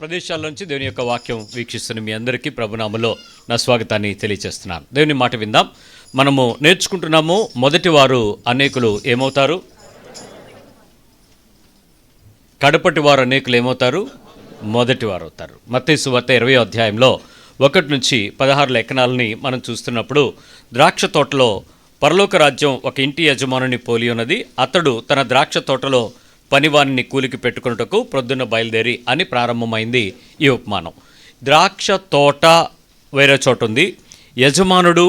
ప్రదేశాల్లోంచి దేవుని యొక్క వాక్యం వీక్షిస్తున్న మీ అందరికీ ప్రభునామలో నా స్వాగతాన్ని తెలియజేస్తున్నాను. దేవుని మాట విందాం. మనము నేర్చుకుంటున్నాము, మొదటి వారు అనేకులు ఏమవుతారు, కడపటి వారు అనేకులు ఏమవుతారు, మొదటి వారు అవుతారు. మత్తయి సువార్త 20వ అధ్యాయంలో 1 నుంచి 16 లేఖనాలని మనం చూస్తున్నప్పుడు, ద్రాక్ష తోటలో పరలోక రాజ్యం ఒక ఇంటి యజమానుని పోలి ఉన్నది. అతడు తన ద్రాక్ష తోటలో పనివారిని కూలికి పెట్టుకున్నటకు ప్రొద్దున బయలుదేరి అని ప్రారంభమైంది ఈ ఉపమానం. ద్రాక్ష తోట వేరే చోట ఉంది, యజమానుడు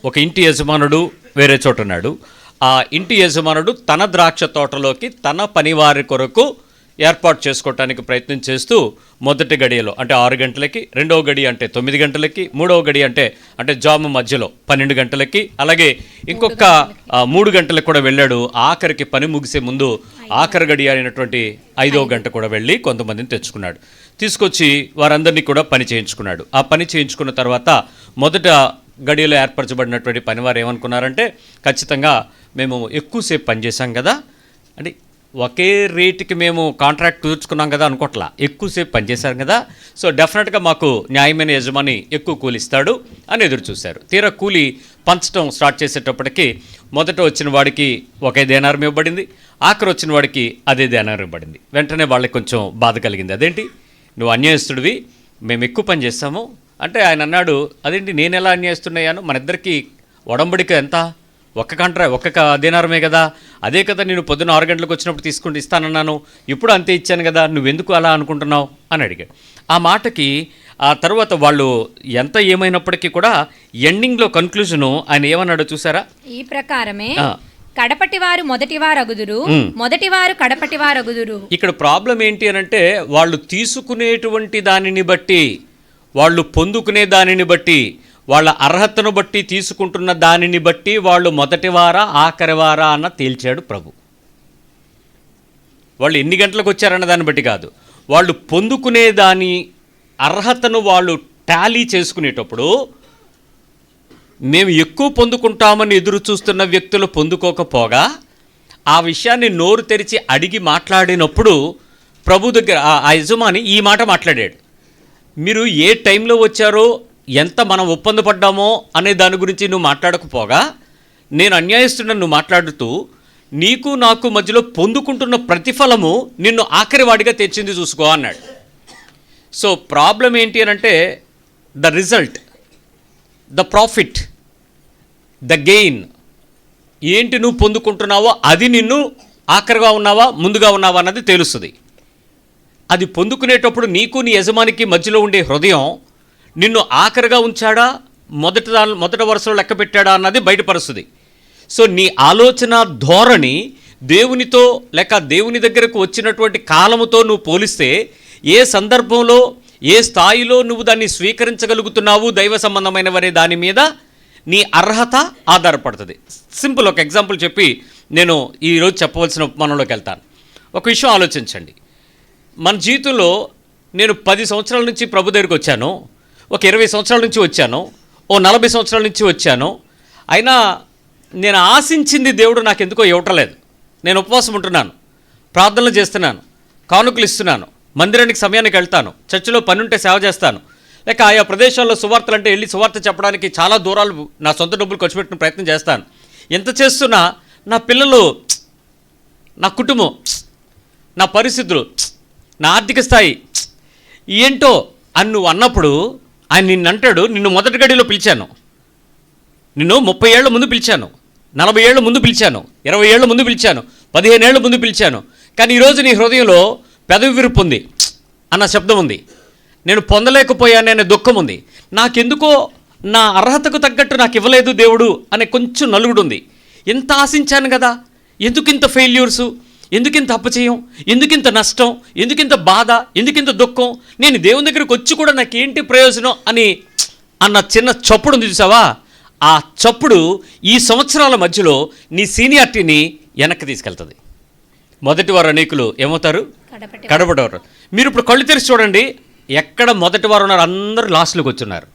ఒక ఇంటి యజమానుడు వేరే చోట ఉన్నాడు. ఆ ఇంటి యజమానుడు తన ద్రాక్ష తోటలోకి తన పనివారి కొరకు ఏర్పాటు చేసుకోవటానికి ప్రయత్నం చేస్తూ మొదటి గడియలో అంటే 6 గంటలకి, రెండవ గడి అంటే 9 గంటలకి, మూడవ గడి అంటే జాము మధ్యలో 12 గంటలకి, అలాగే ఇంకొక 3 గంటలకు కూడా వెళ్ళాడు. ఆఖరికి పని ముగిసే ముందు ఆఖరి గడి అయినటువంటి 5వ గంట కూడా వెళ్ళి కొంతమందిని తెచ్చుకున్నాడు. తీసుకొచ్చి వారందరినీ కూడా పని చేయించుకున్నాడు. ఆ పని చేయించుకున్న తర్వాత మొదట గడియలో ఏర్పరచబడినటువంటి పనివారు ఏమనుకున్నారంటే, ఖచ్చితంగా మేము ఎక్కువసేపు పనిచేసాం కదా, అంటే ఒకే రేటుకి మేము కాంట్రాక్ట్ కుదుర్చుకున్నాం కదా అనుకోవట్లా, ఎక్కువసేపు పనిచేశారు కదా, సో డెఫినెట్గా మాకు న్యాయమైన యజమాని ఎక్కువ కూలి ఇస్తాడు అని ఎదురు చూశారు. తీరా కూలి పంచడం స్టార్ట్ చేసేటప్పటికి మొదట వచ్చిన వాడికి ఒకే దేనారం ఇవ్వబడింది, ఆఖరి వచ్చిన వాడికి అదే దేనారం ఇవ్వబడింది. వెంటనే వాళ్ళకి కొంచెం బాధ కలిగింది. అదేంటి నువ్వు అన్యాయస్తుడివి, మేము ఎక్కువ పని చేస్తాము అంటే ఆయన అన్నాడు, అదేంటి నేను ఎలా అన్యాయస్తున్నాయాను, మన ఇద్దరికి ఒడంబడిక ఎంత, ఒక్క దేనారమే కదా, అదే కదా నేను పొద్దున్న 6 గంటలకు వచ్చినప్పుడు తీసుకుంటూ ఇస్తానన్నాను, ఇప్పుడు అంతే ఇచ్చాను కదా, నువ్వెందుకు అలా అనుకుంటున్నావు అని అడిగాడు. ఆ మాటకి ఆ తర్వాత వాళ్ళు ఎంత ఏమైనప్పటికీ కూడా ఎండింగ్లో కన్క్లూజను ఆయన ఏమన్నాడో చూసారా, ఈ ప్రకారమే కడపటివారు మొదటివారు అగుదురు, మొదటివారు కడపటివారు అగుదురు. ఇక్కడ ప్రాబ్లం ఏంటి అని అంటే, వాళ్ళు తీసుకునేటువంటి దానిని బట్టి, వాళ్ళు పొందుకునే దానిని బట్టి, వాళ్ళ అర్హతను బట్టి, తీసుకుంటున్న దానిని బట్టి వాళ్ళు మొదటివారా ఆఖరివారా అన్న తేల్చాడు ప్రభు. వాళ్ళు ఎన్ని గంటలకు వచ్చారన్న దాన్ని బట్టి కాదు, వాళ్ళు పొందుకునే దాని అర్హతను వాళ్ళు టాలీ చేసుకునేటప్పుడు, మేము ఎక్కువ పొందుకుంటామని ఎదురు చూస్తున్న వ్యక్తులు పొందుకోకపోగా ఆ విషయాన్ని నోరు తెరిచి అడిగి మాట్లాడినప్పుడు ప్రభు దగ్గర ఆ యజమాని ఈ మాట మాట్లాడాడు, మీరు ఏ టైంలో వచ్చారో, ఎంత మనం ఒప్పందపడ్డామో అనే దాని గురించి నువ్వు మాట్లాడకపోగా నేను అన్యాయస్తుడని నువ్వు మాట్లాడుతూ నీకు నాకు మధ్యలో పొందుకుంటున్న ప్రతిఫలము నిన్ను ఆఖరివాడిగా తెచ్చింది చూసుకో అన్నాడు. సో ప్రాబ్లం ఏంటి అని అంటే, the result, the profit, the gain ఏంటి నువ్వు పొందుకుంటున్నావో అది నిన్ను ఆఖరిగా ఉన్నావా ముందుగా ఉన్నావా అన్నది తెలుస్తుంది. అది పొందుకునేటప్పుడు నీకు నీ యజమానికి మధ్యలో ఉండే హృదయం నిన్ను ఆఖరిగా ఉంచాడా, మొదట వరుసలో లెక్క పెట్టాడా అన్నది బయటపరుస్తుంది. సో నీ ఆలోచన ధోరణి దేవునితో లేక దేవుని దగ్గరకు వచ్చినటువంటి కాలముతో నువ్వు పోలిస్తే, ఏ సందర్భంలో ఏ స్థాయిలో నువ్వు దాన్ని స్వీకరించగలుగుతున్నావు దైవ సంబంధమైనవనే దాని మీద నీ అర్హత ఆధారపడుతుంది. సింపుల్ ఒక ఎగ్జాంపుల్ చెప్పి నేను ఈరోజు చెప్పవలసిన ఉపమానంలోకి వెళ్తాను. ఒక విషయం ఆలోచించండి. మన జీవితంలో నేను 10 సంవత్సరాల నుంచి ప్రభు దగ్గరికి వచ్చాను, ఒక 20 సంవత్సరాల నుంచి వచ్చాను, ఓ 40 సంవత్సరాల నుంచి వచ్చాను, అయినా నేను ఆశించింది దేవుడు నాకు ఎందుకో ఇవ్వట్లేదు. నేను ఉపవాసం ఉంటున్నాను, ప్రార్థనలు చేస్తున్నాను, కానుకలు ఇస్తున్నాను, మందిరానికి సమయానికి వెళ్తాను, చర్చిలో పని ఉంటే సేవ చేస్తాను, లేక ఆయా ప్రదేశాల్లో సువార్తలు అంటే వెళ్ళి సువార్త చెప్పడానికి చాలా దూరాలు నా సొంత డబ్బులు ఖర్చు పెట్టిన ప్రయత్నం చేస్తాను. ఎంత చేస్తున్నా నా పిల్లలు, నా కుటుంబం, నా పరిస్థితులు, నా ఆర్థిక స్థాయి ఏంటో అని నువ్వు అన్నప్పుడు ఆయన నిన్ను అంటాడు, నిన్ను మొదటి గడిలో పిలిచాను, నిన్ను 30 ఏళ్ల ముందు పిలిచాను, 40 ఏళ్ల ముందు పిలిచాను, 20 ఏళ్ల ముందు పిలిచాను, 15 ఏళ్ల ముందు పిలిచాను, కానీ ఈరోజు నీ హృదయంలో పెదవి విరుపు ఉంది అన్న శబ్దం ఉంది, నేను పొందలేకపోయాననే దుఃఖం ఉంది, నాకెందుకో నా అర్హతకు తగ్గట్టు నాకు ఇవ్వలేదు దేవుడు అనే కొంచెం నలుగుడు ఉంది. ఎంత ఆశించాను కదా, ఎందుకింత ఫెయిల్యూర్సు, ఎందుకింత అపచయం, ఎందుకింత నష్టం, ఎందుకింత బాధ, ఎందుకింత దుఃఖం, నేను దేవుని దగ్గరికి వచ్చి కూడా నాకేంటి ప్రయోజనం అన్న చిన్న చప్పుడు ఉంది చూసావా, ఆ చప్పుడు ఈ సంవత్సరాల మధ్యలో నీ సీనియారిటీని వెనక్కి తీసుకెళ్తుంది. మొదటి వారు అనేకులు ఏమవుతారు, కడపటివారు. మీరు ఇప్పుడు కళ్ళు తెరిచి చూడండి, ఎక్కడ మొదటి వారు ఉన్నారు, అందరూ లాస్ట్లోకి వచ్చున్నారు.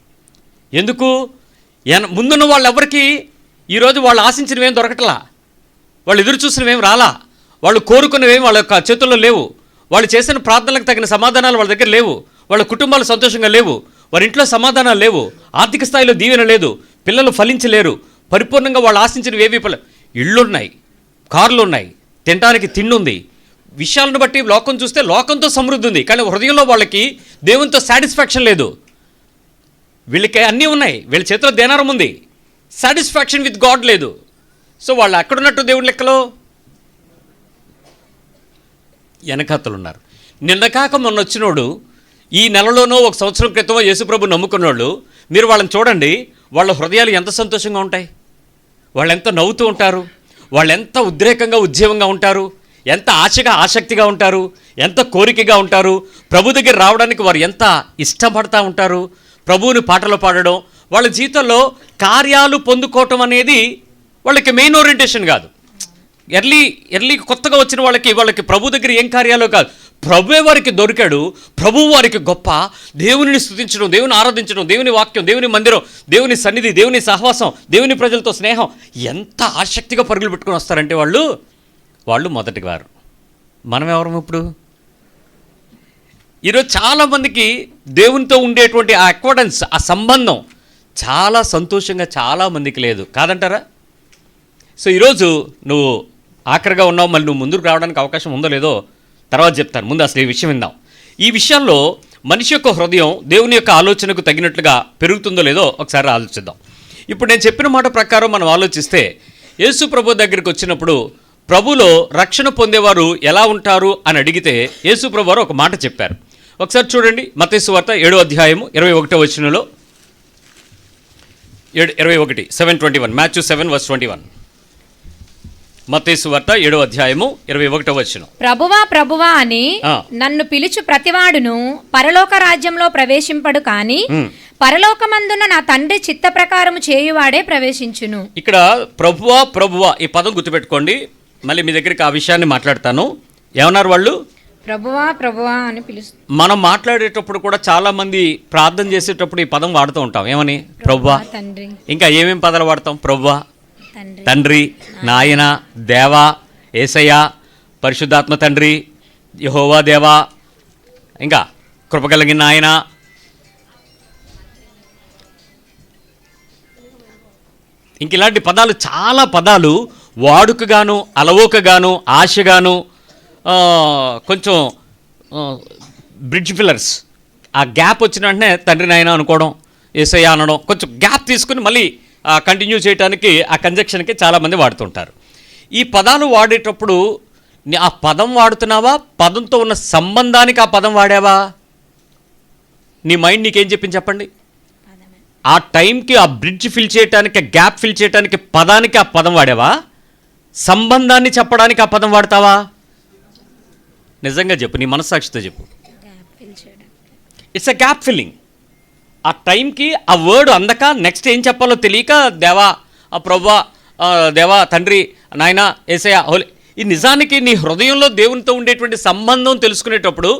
ఎందుకు, ముందున్న వాళ్ళు ఎవరికి ఈరోజు వాళ్ళు ఆశించినవేం దొరకట్లా, వాళ్ళు ఎదురు చూసినవేం రాలా, వాళ్ళు కోరుకున్నవేం వాళ్ళ యొక్క చేతుల్లో లేవు, వాళ్ళు చేసిన ప్రార్థనలకు తగిన సమాధానాలు వాళ్ళ దగ్గర లేవు, వాళ్ళ కుటుంబాలు సంతోషంగా లేవు, వారి ఇంట్లో సమాధానాలు లేవు, ఆర్థిక స్థాయిలో దీవెన లేదు, పిల్లలు ఫలించలేరు, పరిపూర్ణంగా వాళ్ళు ఆశించిన ఏవి ఇళ్ళున్నాయి, కార్లు ఉన్నాయి, తినడానికి తిండి ఉంది, విషయాలను బట్టి లోకం చూస్తే లోకంతో సమృద్ధి ఉంది, కానీ హృదయంలో వాళ్ళకి దేవునితో సాటిస్ఫాక్షన్ లేదు. వీళ్ళకి అన్నీ ఉన్నాయి, వీళ్ళ చేతిలో దేనారం ఉంది, సాటిస్ఫాక్షన్ విత్ గాడ్ లేదు. సో వాళ్ళు ఎక్కడున్నట్టు దేవుడి లెక్కలో వెనకత్తలు ఉన్నారు. నిన్న కాక మొన్న వచ్చినోడు, ఈ నెలలోనో ఒక సంవత్సరం క్రితమో యేసుప్రభు నమ్ముకున్నోళ్ళు, మీరు వాళ్ళని చూడండి, వాళ్ళ హృదయాలు ఎంత సంతోషంగా ఉంటాయి, వాళ్ళు ఎంత నవ్వుతూ ఉంటారు, వాళ్ళు ఎంత ఉద్రేకంగా ఉజ్జీవంగా ఉంటారు, ఎంత ఆశగా ఆసక్తిగా ఉంటారు, ఎంత కోరికగా ఉంటారు, ప్రభు దగ్గర రావడానికి వారు ఎంత ఇష్టపడతా ఉంటారు, ప్రభువుని పాటలు పాడడం, వాళ్ళ జీవితంలో కార్యాలు పొందుకోవటం అనేది వాళ్ళకి మెయిన్ ఓరియంటేషన్ కాదు. ఎర్లీ కొత్తగా వచ్చిన వాళ్ళకి ప్రభు దగ్గర ఏం కార్యాలు కాదు, ప్రభువే వారికి దొరికాడు, ప్రభువు వారికి గొప్ప, దేవునిని స్తుతించడం, దేవుని ఆరాధించడం, దేవుని వాక్యం, దేవుని మందిరం, దేవుని సన్నిధి, దేవుని సహవాసం, దేవుని ప్రజలతో స్నేహం, ఎంత ఆసక్తిగా పరుగులు పెట్టుకొని వస్తారంటే వాళ్ళు మొదటి వారు. మనం ఎవరం ఇప్పుడు? ఈరోజు చాలామందికి దేవునితో ఉండేటువంటి ఆ అక్వడెన్స్, ఆ సంబంధం చాలా సంతోషంగా చాలామందికి లేదు, కాదంటారా? సో ఈరోజు నువ్వు ఆఖరిగా ఉన్నావు, మళ్ళీ నువ్వు ముందుకు రావడానికి అవకాశం ఉందో లేదో తర్వాత చెప్తాను. ముందు అసలు ఈ విషయం విందాం. ఈ విషయాల్లో మనిషి యొక్క హృదయం దేవుని యొక్క ఆలోచనకు తగినట్లుగా పెరుగుతుందో లేదో ఒకసారి ఆలోచిద్దాం. ఇప్పుడు నేను చెప్పిన మాట ప్రకారం మనం ఆలోచిస్తే, యేసు ప్రభు దగ్గరికి వచ్చినప్పుడు ప్రభులో రక్షణ పొందేవారు ఎలా ఉంటారు అని అడిగితే యేసు ప్రభు వారు ఒక మాట చెప్పారు. ఒకసారి చూడండి, మత్తయి సువార్త 7వ అధ్యాయము 21వ వచనంలో, 21 7:21, మాథ్యూ 7:21. మత్తయి సువార్త 7వ అధ్యాయము 21వ వచనం. ప్రభువా ప్రభువా అని నన్ను పిలుచు ప్రతివాడును పరలోక రాజ్యంలో ప్రవేశింపడు, కానీ పరలోకమందున నా తండ్రి చిత్త ప్రకారము చేయువాడే ప్రవేశించును. ఇక్కడ ప్రభువా ప్రభువా ఈ పదం గుర్తుపెట్టుకోండి, మళ్ళీ మీ దగ్గరికి ఆ విషయాన్ని మాట్లాడతాను. ఏమన్నారు వాళ్ళు? ప్రభువా ప్రభువా అని పిలుస్తారు. మనం మాట్లాడేటప్పుడు కూడా చాలా మంది ప్రార్థన చేసేటప్పుడు ఈ పదం వాడుతూ ఉంటాం. ఏమని? ప్రభువా. తండ్రి. ఇంకా ఏమేం పదాలు వాడతాం? ప్రభువా, తండ్రి, తండ్రి, నాయన, దేవా, యేసయ్య, పరిశుద్ధాత్మ తండ్రి, యెహోవా దేవా, ఇంకా కృపగలిగిన నాయన, ఇంక ఇలాంటి పదాలు, చాలా పదాలు వాడుకగాను, అలవోకగాను, ఆశగాను, కొంచెం బ్రిడ్జ్ ఫిల్లర్స్, ఆ గ్యాప్ వచ్చిన వెంటనే తండ్రి నాయన అనుకోవడం, యేసయ్య అనడం, కొంచెం గ్యాప్ తీసుకుని మళ్ళీ కంటిన్యూ చేయడానికి ఆ కంజక్షన్కి చాలామంది వాడుతుంటారు. ఈ పదాలు వాడేటప్పుడు ఆ పదం వాడుతున్నావా, పదంతో ఉన్న సంబంధానికి ఆ పదం వాడావా? నీ మైండ్ నీకేం చెప్పింది చెప్పండి? ఆ టైంకి ఆ బ్రిడ్జ్ ఫిల్ చేయడానికి, గ్యాప్ ఫిల్ చేయడానికి పదానికి ఆ పదం వాడావా, సంబంధాన్ని చెప్పడానికి ఆ పదం వాడతావా? నిజంగా చెప్పు, నీ మనస్సాక్షితో చెప్పు. It's a gap filling. ఆ టైంకి ఆ వర్డ్ అందక నెక్స్ట్ ఏం చెప్పాలో తెలియక దేవా, ఆ ప్రభువా, దేవా, తండ్రి, నాయన, యేసయ్య, హోలీ, ఈ నిజానికి నీ హృదయంలో దేవునితో ఉండేటువంటి సంబంధం తెలుసుకునేటప్పుడు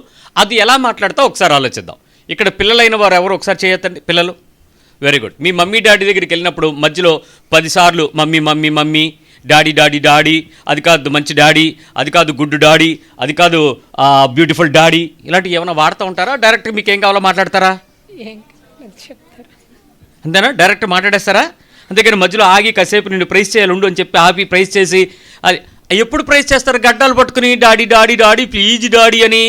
అది ఎలా మాట్లాడతావు ఒకసారి ఆలోచిద్దాం. ఇక్కడ పిల్లలైన వారు ఎవరు ఒకసారి చేయొద్దండి. పిల్లలు, వెరీ గుడ్. మీ మమ్మీ డాడీ దగ్గరికి వెళ్ళినప్పుడు మధ్యలో 10 సార్లు mummy mummy mummy, daddy daddy daddy, అది కాదు మంచి డాడీ, అది కాదు గుడ్ డాడీ, అది కాదు బ్యూటిఫుల్ డాడీ, ఇలాంటివి ఏమైనా వాడుతూ ఉంటారా? డైరెక్ట్గా మీకు ఏం కావాలో మాట్లాడతారా? అంతేనా? డైరెక్ట్ మాట్లాడేస్తారా? అంతేకాని మధ్యలో ఆగి కాసేపు నేను ప్రైజ్ చేయాలి ఉండు అని చెప్పి ఆపి ప్రైజ్ చేసి, అది ఎప్పుడు ప్రైజ్ చేస్తారు? గడ్డాలు పట్టుకుని daddy daddy daddy please daddy అని.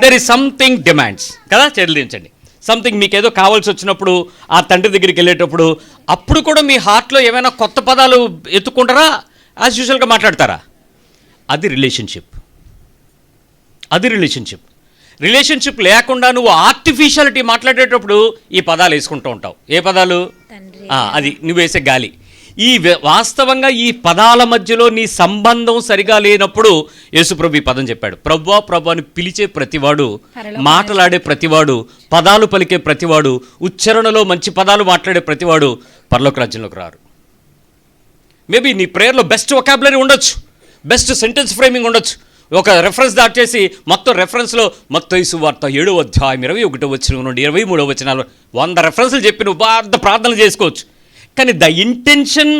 దెర్ ఈజ్ సంథింగ్ డిమాండ్స్ కదా, చెల్లించండి. సంథింగ్ మీకు ఏదో కావాల్సి వచ్చినప్పుడు ఆ తండ్రి దగ్గరికి వెళ్ళేటప్పుడు అప్పుడు కూడా మీ హార్ట్లో ఏమైనా కొత్త పదాలు ఎత్తుకుంటారా, యాజ్ యూజువల్గా మాట్లాడతారా? అది రిలేషన్షిప్. రిలేషన్షిప్ లేకుండా నువ్వు ఆర్టిఫిషియాలిటీ మాట్లాడేటప్పుడు ఈ పదాలు వేసుకుంటూ ఉంటావు. ఏ పదాలు? అది నువ్వు వేసే గాలి. వాస్తవంగా ఈ పదాల మధ్యలో నీ సంబంధం సరిగా లేనప్పుడు యేసుప్రభు ఈ పదం చెప్పాడు. ప్రభువా ప్రభు అని పిలిచే ప్రతివాడు, మాట్లాడే ప్రతివాడు, పదాలు పలికే ప్రతివాడు, ఉచ్చారణలో మంచి పదాలు మాట్లాడే ప్రతివాడు పరలోక రాజ్యంలోకి రారు. మేబీ నీ ప్రేయర్లో బెస్ట్ వొకాబులరీ ఉండొచ్చు, బెస్ట్ సెంటెన్స్ ఫ్రేమింగ్ ఉండొచ్చు. ఒక రెఫరెన్స్ దాటేసి మొత్తం రెఫరెన్స్లో మత్తయి సువార్త 7వ అధ్యాయం 21వ వచనం నుండి 23వ వచనాలు 100 రెఫరెన్స్లు చెప్పి నువ్వు బాగా ప్రార్థనలు చేసుకోవచ్చు. కానీ ద ఇంటెన్షన్,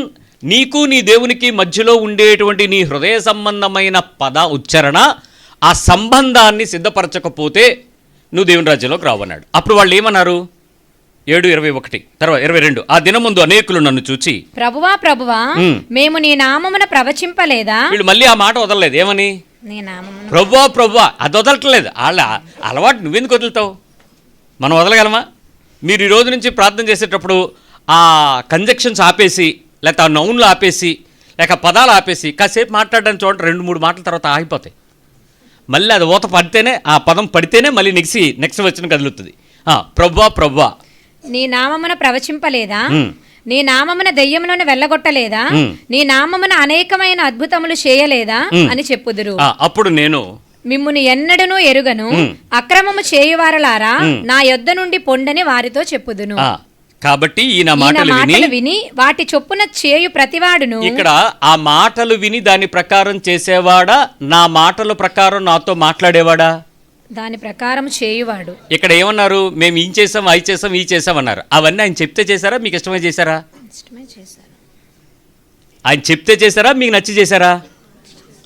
నీకు నీ దేవునికి మధ్యలో ఉండేటువంటి నీ హృదయ సంబంధమైన పద ఉచ్చారణ, ఆ సంబంధాన్ని సిద్ధపరచకపోతే నువ్వు దేవుని రాజ్యంలోకి రావన్నాడు. అప్పుడు వాళ్ళు ఏమన్నారు? 7:21 తర్వాత 22, ఆ దినముందు అనేకులు నన్ను చూచి ప్రభువా ప్రభువా మేము నీ నామమున ప్రవచింపలేదా? వీళ్ళు మళ్ళీ ఆ మాట వదలలేదు. ఏమని? నీ నామమున. ప్రభువా ప్రభువా అది వదలట్లేదు. వాళ్ళ అలవాటు నువ్వెందుకు వదులుతావు? మనం వదలగలమా? మీరు ఈ రోజు నుంచి ప్రార్థన చేసేటప్పుడు ఆ కంజక్షన్స్ ఆపేసి, లేక ఆ నౌన్లు ఆపేసి, లేక పదాలు ఆపేసి కాసేపు మాట్లాడడానికి చూడండి, 2-3 మాటల తర్వాత ఆగిపోతాయి. మళ్ళీ అది ఊత పడితేనే, ఆ పదం పడితేనే మళ్ళీ నెక్స్ట్ వచ్చిన కదులుతుంది. ప్రభువా ప్రభువా నీ నామమున ప్రవచింపలేదా? నీ నామమున దెయ్యములను వెళ్ళగొట్టలేదా? నీ నామమున అనేకమైన అద్భుతములు చేయలేదా అని చెప్పుదురు. అప్పుడు నేను మిమ్ముని ఎన్నడను ఎరుగను, అక్రమము చేయువారలారా నా యొద్ద నుండి పొండని వారితో చెప్పుదును. కాబట్టి ఈయన మాటలు విని వాటి చొప్పున చేయు ప్రతివాడును. ఇక్కడ ఆ మాటలు విని దాని ప్రకారం చేసేవాడా, నా మాటల ప్రకారం నాతో మాట్లాడేవాడా? దాని ప్రకారం చేయువాడు. ఇక్కడ ఏమన్నారు? మేము ఈ చేసాం, అవి చేసాం, ఈ చేసాం అన్నారు. అవన్నీ ఆయన చెప్తే చేశారా, మీకు ఇష్టమే చేశారా? ఆయన చెప్తే చేశారా, మీకు నచ్చి చేశారా?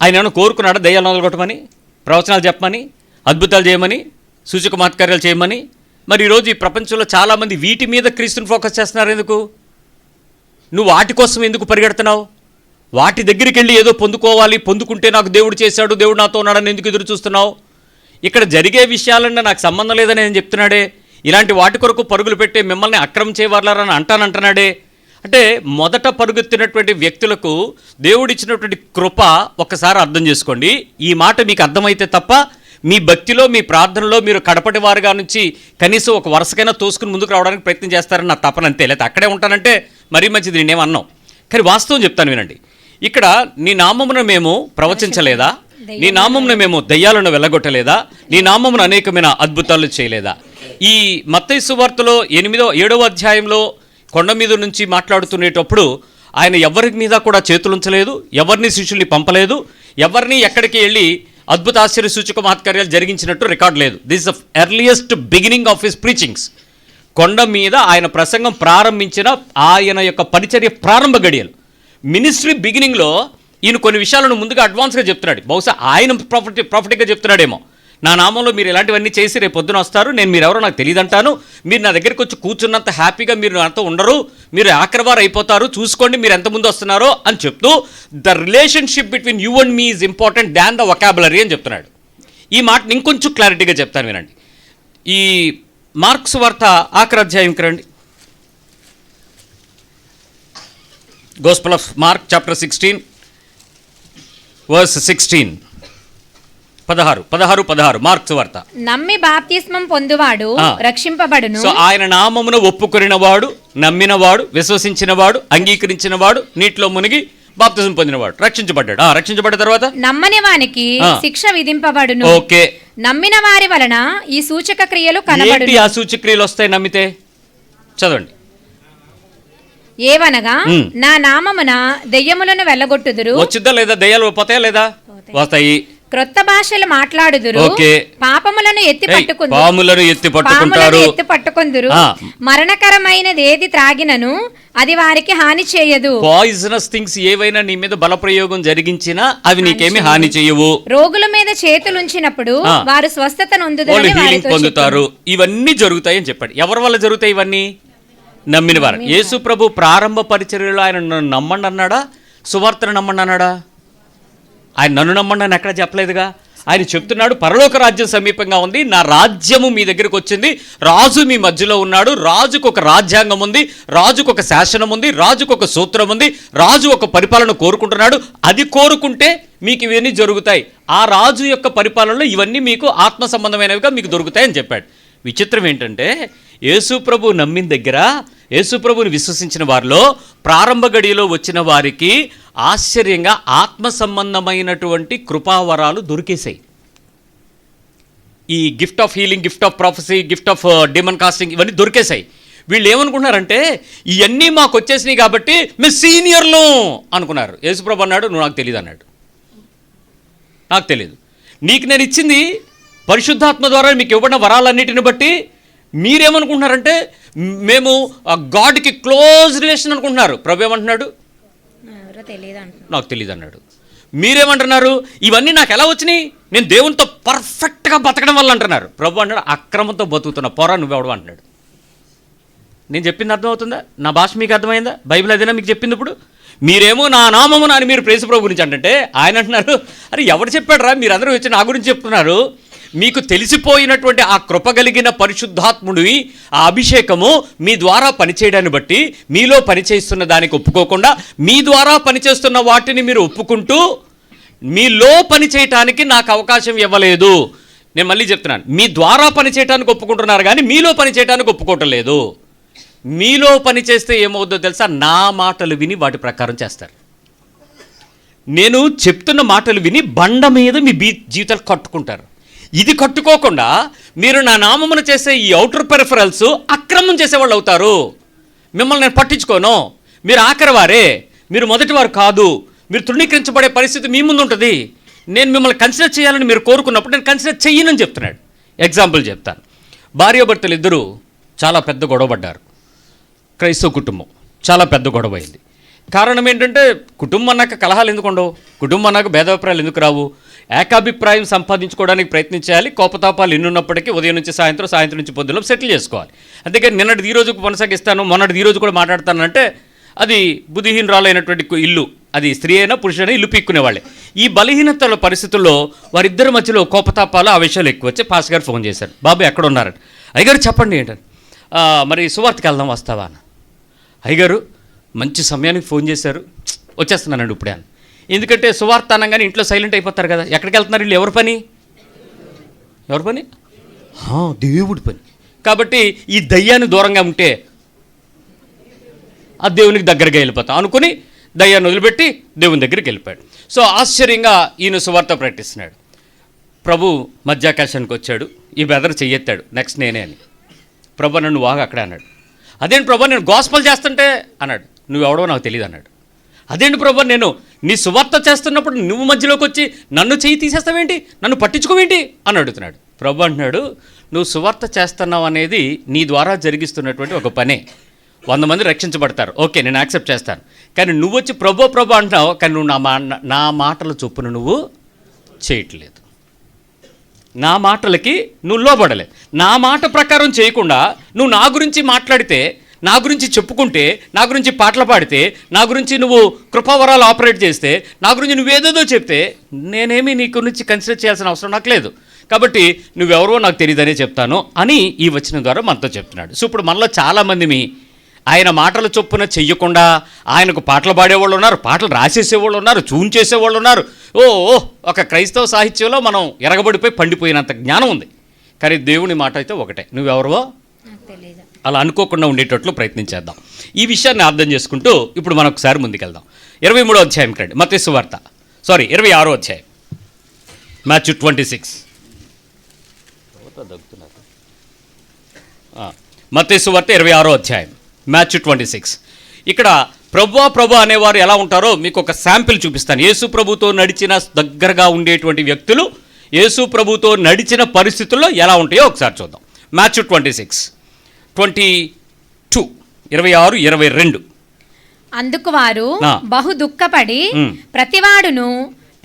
ఆయన ఏమైనా కోరుకున్నాడా దయ్యాలు మొదలుకొట్టమని, ప్రవచనాలు చెప్పమని, అద్భుతాలు చేయమని, సూచక మహత్కార్యాలు చేయమని? మరి ఈరోజు ఈ ప్రపంచంలో చాలామంది వీటి మీద క్రీస్తుని ఫోకస్ చేస్తున్నారు. ఎందుకు? నువ్వు వాటి కోసం ఎందుకు పరిగెడుతున్నావు? వాటి దగ్గరికి వెళ్ళి ఏదో పొందుకోవాలి, పొందుకుంటే నాకు దేవుడు చేశాడు, దేవుడు నాతో ఉన్నాడని ఎందుకు ఎదురు చూస్తున్నావు? ఇక్కడ జరిగే విషయాలన్నా నాకు సంబంధం లేదని నేను చెప్తున్నాడే. ఇలాంటి వాటి కొరకు పరుగులు పెట్టే మిమ్మల్ని అక్రమం చేయవాలని అంటానంటున్నాడే. అంటే మొదట పరుగుతున్నటువంటి వ్యక్తులకు దేవుడిచ్చినటువంటి కృప ఒక్కసారి అర్థం చేసుకోండి. ఈ మాట మీకు అర్థమైతే తప్ప మీ భక్తిలో, మీ ప్రార్థనలో మీరు కడపటి వారుగా నుంచి కనీసం ఒక వరుసకైనా తోసుకుని ముందుకు రావడానికి ప్రయత్నం చేస్తారని నా తపన అంతే. లేకపోతే అక్కడే ఉంటానంటే మరీ మంచిది, నేనేమన్నాం. కానీ వాస్తవం చెప్తాను వినండి. ఇక్కడ నీ నామమున మేము ప్రవచించలేదా? నీ నామమున మేము దయ్యాలను వెళ్ళగొట్టలేదా? నీ నామమున అనేకమైన అద్భుతాలు చేయలేదా? ఈ మత్తయి సువార్తలో 7వ అధ్యాయంలో కొండ మీద నుంచి మాట్లాడుతునేటప్పుడు ఆయన ఎవరి మీద కూడా చేతులుంచలేదు, ఎవరిని శిష్యుల్ని పంపలేదు, ఎవరిని ఎక్కడికి వెళ్ళి అద్భుత ఆశ్చర్య సూచక మహత్కార్యాలు జరిగించినట్టు రికార్డ్ లేదు. This is the earliest beginning of his preachings. కొండ మీద ఆయన ప్రసంగం ప్రారంభించిన ఆయన యొక్క పరిచర్య ప్రారంభ గడియలు, మినిస్ట్రీ బిగినింగ్లో ఈయన కొన్ని విషయాలను ముందుగా అడ్వాన్స్గా చెప్తున్నాడు. బహుశా ఆయన ప్రాఫిట్గా చెప్తున్నాడేమో. నా నామంలో మీరు ఇలాంటివన్నీ చేసి రేపు పొద్దున వస్తారు, నేను మీరెవరో నాకు తెలియదంటాను, మీరు నా దగ్గరికి వచ్చి కూర్చున్నంత హ్యాపీగా మీరు నాతో ఉండరు, మీరు ఆఖరివారు అయిపోతారు, చూసుకోండి మీరు ఎంత ముందు వస్తున్నారో అని చెప్తూ the relationship between you and me is important than the vocabulary అని చెప్తున్నాడు. ఈ మాటని ఇంకొంచెం క్లారిటీగా చెప్తాను వినండి. ఈ మార్క్స్ వార్త ఆఖరి అధ్యాయంకి రండి. Gospel of Mark chapter 16 verse 16 16 Mark's వార్త. నమ్మి బాప్తిస్మం పొందువాడు రక్షింపబడును. సో ఆయన నామమున ఒప్పుకొనినవాడు, నమ్మినవాడు, విశ్వసించినవాడు, అంగీకరించినవాడు, నీటిలో మునిగి బాప్తిజం పొందినవాడు రక్షించబడ్డాడు. రక్షించబడ్డ తర్వాత నమ్మని వానికి శిక్ష విధింపబడును. ఓకే. నమ్మిన వారి వలన ఈ సూచక క్రియలు కనబడును. ఆ సూచక క్రియలు వస్తాయి నమ్మితే? చదవండి. ఏవనగా నా నామమున దెయ్యములను వెళ్ళగొట్టుదురు. వచ్చిద్దా లేదా? దెయ్యాలు పోతాయా లేదా? వస్తాయి. క్రొత్త భాషలు మాట్లాడుదురు. పాపములను ఎత్తి పట్టుకుందురు. మరణకరమైనది ఏది త్రాగినను అది వారికి హాని చేయదు. పాయిజనస్ థింగ్స్ ఏవైనా నీ మీద బల ప్రయోగం జరిగించినా అవి నీకేమి హాని చేయవు. రోగుల మీద చేతులుంచినప్పుడు వారు స్వస్థత పొందుతారు. ఇవన్నీ జరుగుతాయి అని చెప్పాడు. ఎవరి వల్ల జరుగుతాయి ఇవన్నీ? నమ్మిన వారు. యేసు ప్రభు ప్రారంభ పరిచర్యలో ఆయన నన్ను నమ్మండి అన్నాడా? సువార్తను నమ్మండి అన్నాడా? ఆయన నన్ను నమ్మండి అని ఎక్కడ చెప్పలేదుగా. ఆయన చెప్తున్నాడు పరలోక రాజ్యం సమీపంగా ఉంది, నా రాజ్యము మీ దగ్గరికి వచ్చింది, రాజు మీ మధ్యలో ఉన్నాడు, రాజుకు ఒక రాజ్యాంగం ఉంది, రాజుకు ఒక శాసనం ఉంది, రాజుకు ఒక సూత్రం ఉంది, రాజు ఒక పరిపాలన కోరుకుంటున్నాడు, అది కోరుకుంటే మీకు ఇవన్నీ జరుగుతాయి. ఆ రాజు యొక్క పరిపాలనలో ఇవన్నీ మీకు ఆత్మ సంబంధమైనవిగా మీకు దొరుకుతాయని చెప్పాడు. విచిత్రం ఏంటంటే యేసు ప్రభు నమ్మిన దగ్గర, యేసు ప్రభుని విశ్వసించిన వారిలో ప్రారంభ గడియలో వచ్చిన వారికి ఆశ్చర్యంగా ఆత్మ సంబంధమైనటువంటి కృపావరాలు దొరికేశాయి. ఈ gift of healing, gift of prophecy, gift of demon casting ఇవన్నీ దొరికేశాయి. వీళ్ళు ఏమనుకుంటున్నారంటే ఇవన్నీ మాకు వచ్చేసినాయి కాబట్టి మేము సీనియర్లు అనుకున్నారు. యేసు ప్రభు అన్నాడు, నువ్వు నాకు తెలియదు అన్నాడు. నాకు తెలియదు, నీకు నేను ఇచ్చింది పరిశుద్ధాత్మ ద్వారా మీకు ఇవ్వబడిన వరాలన్నిటిని బట్టి మీరేమనుకుంటున్నారంటే మేము గాడ్కి క్లోజ్ రిలేషన్ అనుకుంటున్నారు. ప్రభు ఏమంటున్నాడు? నాకు తెలియదు అన్నాడు. మీరేమంటున్నారు? ఇవన్నీ నాకు ఎలా వచ్చినాయి? నేను దేవునితో పర్ఫెక్ట్గా బతకడం వల్ల అంటున్నారు. ప్రభు అంటున్నాడు, అక్రమంతో బతుకుతున్న పోరా నువ్వెవడు అంటున్నాడు. నేను చెప్పింది అర్థమవుతుందా? నా భాష మీకు అర్థమైందా? బైబిల్ అదేనా మీకు చెప్పింది? ఇప్పుడు మీరేమో నా నామమున అని మీరు ప్రేసు ప్రభు గురించి అంటే ఆయన అంటున్నారు, అరే ఎవడు చెప్పాడు రా, మీరందరూ వచ్చి నా గురించి చెప్తున్నారు. మీకు తెలిసిపోయినటువంటి ఆ కృప కలిగిన పరిశుద్ధాత్ముడి ఆ అభిషేకము మీ ద్వారా పనిచేయడాన్ని బట్టి, మీలో పనిచేస్తున్న దానికి ఒప్పుకోకుండా మీ ద్వారా పనిచేస్తున్న వాటిని మీరు ఒప్పుకుంటూ మీలో పని చేయటానికి నాకు అవకాశం ఇవ్వలేదు. నేను మళ్ళీ చెప్తున్నాను, మీ ద్వారా పని చేయడానికి ఒప్పుకుంటున్నారు కానీ మీలో పని చేయడానికి ఒప్పుకోవటం లేదు. మీలో పని చేస్తే ఏమవుద్దో తెలుసా? నా మాటలు విని వాటి ప్రకారం చేస్తారు. నేను చెప్తున్న మాటలు విని బండ మీద మీ జీవితాలు కట్టుకుంటారు. ఇది కట్టుకోకుండా మీరు నా నామమున చేసే ఈ ఔటర్ పెరిఫరల్స్ అక్రమం చేసేవాళ్ళు అవుతారు. మిమ్మల్ని నేను పట్టించుకోను, మీరు ఆఖరివారే, మీరు మొదటివారు కాదు, మీరు తృణీకరించబడే పరిస్థితి మీ ముందు ఉంటుంది. నేను మిమ్మల్ని కన్సిడర్ చేయాలని మీరు కోరుకున్నప్పుడు నేను కన్సిడర్ చెయ్యనని చెప్తున్నాడు. ఎగ్జాంపుల్ చెప్తాను. భార్యాభర్తలు ఇద్దరు చాలా పెద్ద గొడవపడ్డారు. క్రైస్తవ కుటుంబం చాలా పెద్ద గొడవ అయింది. కారణం ఏంటంటే కుటుంబం అన్నాక కలహాలు ఎందుకు ఉండవు, కుటుంబం అన్నాక భేదాభిప్రాయాలు ఎందుకు రావు? ఏకాభిప్రాయం సంపాదించుకోవడానికి ప్రయత్నించాలి. కోపతాపాలు ఎన్నున్నప్పటికీ ఉదయం నుంచి సాయంత్రం నుంచి పొద్దులో సెటిల్ చేసుకోవాలి. అందుకని నిన్నటిది ఈ రోజుకు కొనసాగిస్తాను, మొన్నటిది ఈ రోజు కూడా మాట్లాడతానంటే అది బుద్ధిహీనరాలైనటువంటి ఇల్లు, అది స్త్రీ అయినా పురుషుడైనా ఇల్లు పీక్కునేవాళ్ళే. ఈ బలహీనతల పరిస్థితుల్లో వారిద్దరి మధ్యలో కోపతాపాలు ఆవేశాలు ఎక్కువ వచ్చి పాస్ గారు ఫోన్ చేశారు, బాబు ఎక్కడ ఉన్నారని. అయ్యగారు చెప్పండి ఏంటని. మరి సువార్తకి వెళ్దాం వస్తావా అని. అయ్యగారు మంచి సమయానికి ఫోన్ చేశారు, వచ్చేస్తున్నానండి ఇప్పుడే అని. ఎందుకంటే సువార్త అనగానే ఇంట్లో సైలెంట్ అయిపోతారు కదా. ఎక్కడికి వెళ్తున్నారు వీళ్ళు? ఎవరి పని? దేవుడి పని. కాబట్టి ఈ దయ్యాన్ని దూరంగా ఉంటే ఆ దేవునికి దగ్గరగా వెళ్ళిపోతాం అనుకుని దయ్యాన్ని వదిలిపెట్టి దేవుని దగ్గరికి వెళ్ళిపోయాడు. సో ఆశ్చర్యంగా ఈయన సువార్త ప్రకటిస్తున్నాడు. ప్రభు మధ్యాకాశానికి వచ్చాడు, ఈ బెదర్ చెయ్యెత్తాడు, నెక్స్ట్ నేనే అని. ప్రభు నన్ను వాగా అక్కడే అన్నాడు. అదేంటి ప్రభు నేను గోస్పల్ చేస్తుంటే అన్నాడు, నువ్వెవడో నాకు తెలియదు అన్నాడు. అదేంటి ప్రభు నేను నీ సువార్త చేస్తున్నప్పుడు నువ్వు మధ్యలోకి వచ్చి నన్ను చెయ్యి తీసేస్తావేంటి, నన్ను పట్టించుకోవేంటి అని అడుగుతున్నాడు. ప్రభు అంటున్నాడు, నువ్వు సువార్త చేస్తున్నావు అనేది నీ ద్వారా జరిగిస్తున్నటువంటి ఒక పనే. 100 మంది రక్షించబడతారు, ఓకే నేను యాక్సెప్ట్ చేస్తాను. కానీ నువ్వు వచ్చి ప్రభు అంటున్నావు, కానీ నువ్వు నా మాటల చొప్పున నువ్వు చేయట్లేదు. నా మాటలకి నువ్వు లోబడలేదు. నా మాట ప్రకారం చేయకుండా నువ్వు నా గురించి మాట్లాడితే, నా గురించి చెప్పుకుంటే, నా గురించి పాటలు పాడితే, నా గురించి నువ్వు కృపావరాలు ఆపరేట్ చేస్తే, నా గురించి నువ్వేదేదో చెప్తే నేనేమి నీ గురించి కన్సిడర్ చేయాల్సిన అవసరం నాకు లేదు. కాబట్టి నువ్వెవరో నాకు తెలియదనే చెప్తాను అని ఈ వచనం ద్వారా మనతో చెప్తున్నాడు. సో ఇప్పుడు మనలో చాలామంది ఆయన మాటల చొప్పున చెయ్యకుండా ఆయనకు పాటలు పాడేవాళ్ళు ఉన్నారు, పాటలు రాసేసేవాళ్ళు ఉన్నారు, చూన్ చేసేవాళ్ళు ఉన్నారు. ఒక క్రైస్తవ సాహిత్యంలో మనం ఎరగబడిపోయి పండిపోయినంత జ్ఞానం ఉంది. కానీ దేవుని మాట అయితే ఒకటే, నువ్వెవరో అలా అనుకోకుండా ఉండేటట్లు ప్రయత్నించేద్దాం. ఈ విషయాన్ని అర్థం చేసుకుంటూ ఇప్పుడు మనం ఒకసారి ముందుకెళ్దాం. 23వ అధ్యాయం రండి. మత్తయి సువార్త 26వ అధ్యాయం, మాథ్యూ 26. మత్తయి సువార్త 26వ అధ్యాయం, మాథ్యూ 26. ఇక్కడ ప్రభు అనేవారు ఎలా ఉంటారో మీకు ఒక శాంపిల్ చూపిస్తాను. యేసు ప్రభుతో నడిచిన దగ్గరగా ఉండేటువంటి వ్యక్తులు యేసు ప్రభుతో నడిచిన పరిస్థితుల్లో ఎలా ఉంటాయో ఒకసారి చూద్దాం. మాథ్యూ 26:22, 26, 22. అందుకు వారు బహు దుఃఖపడి ప్రతివాడును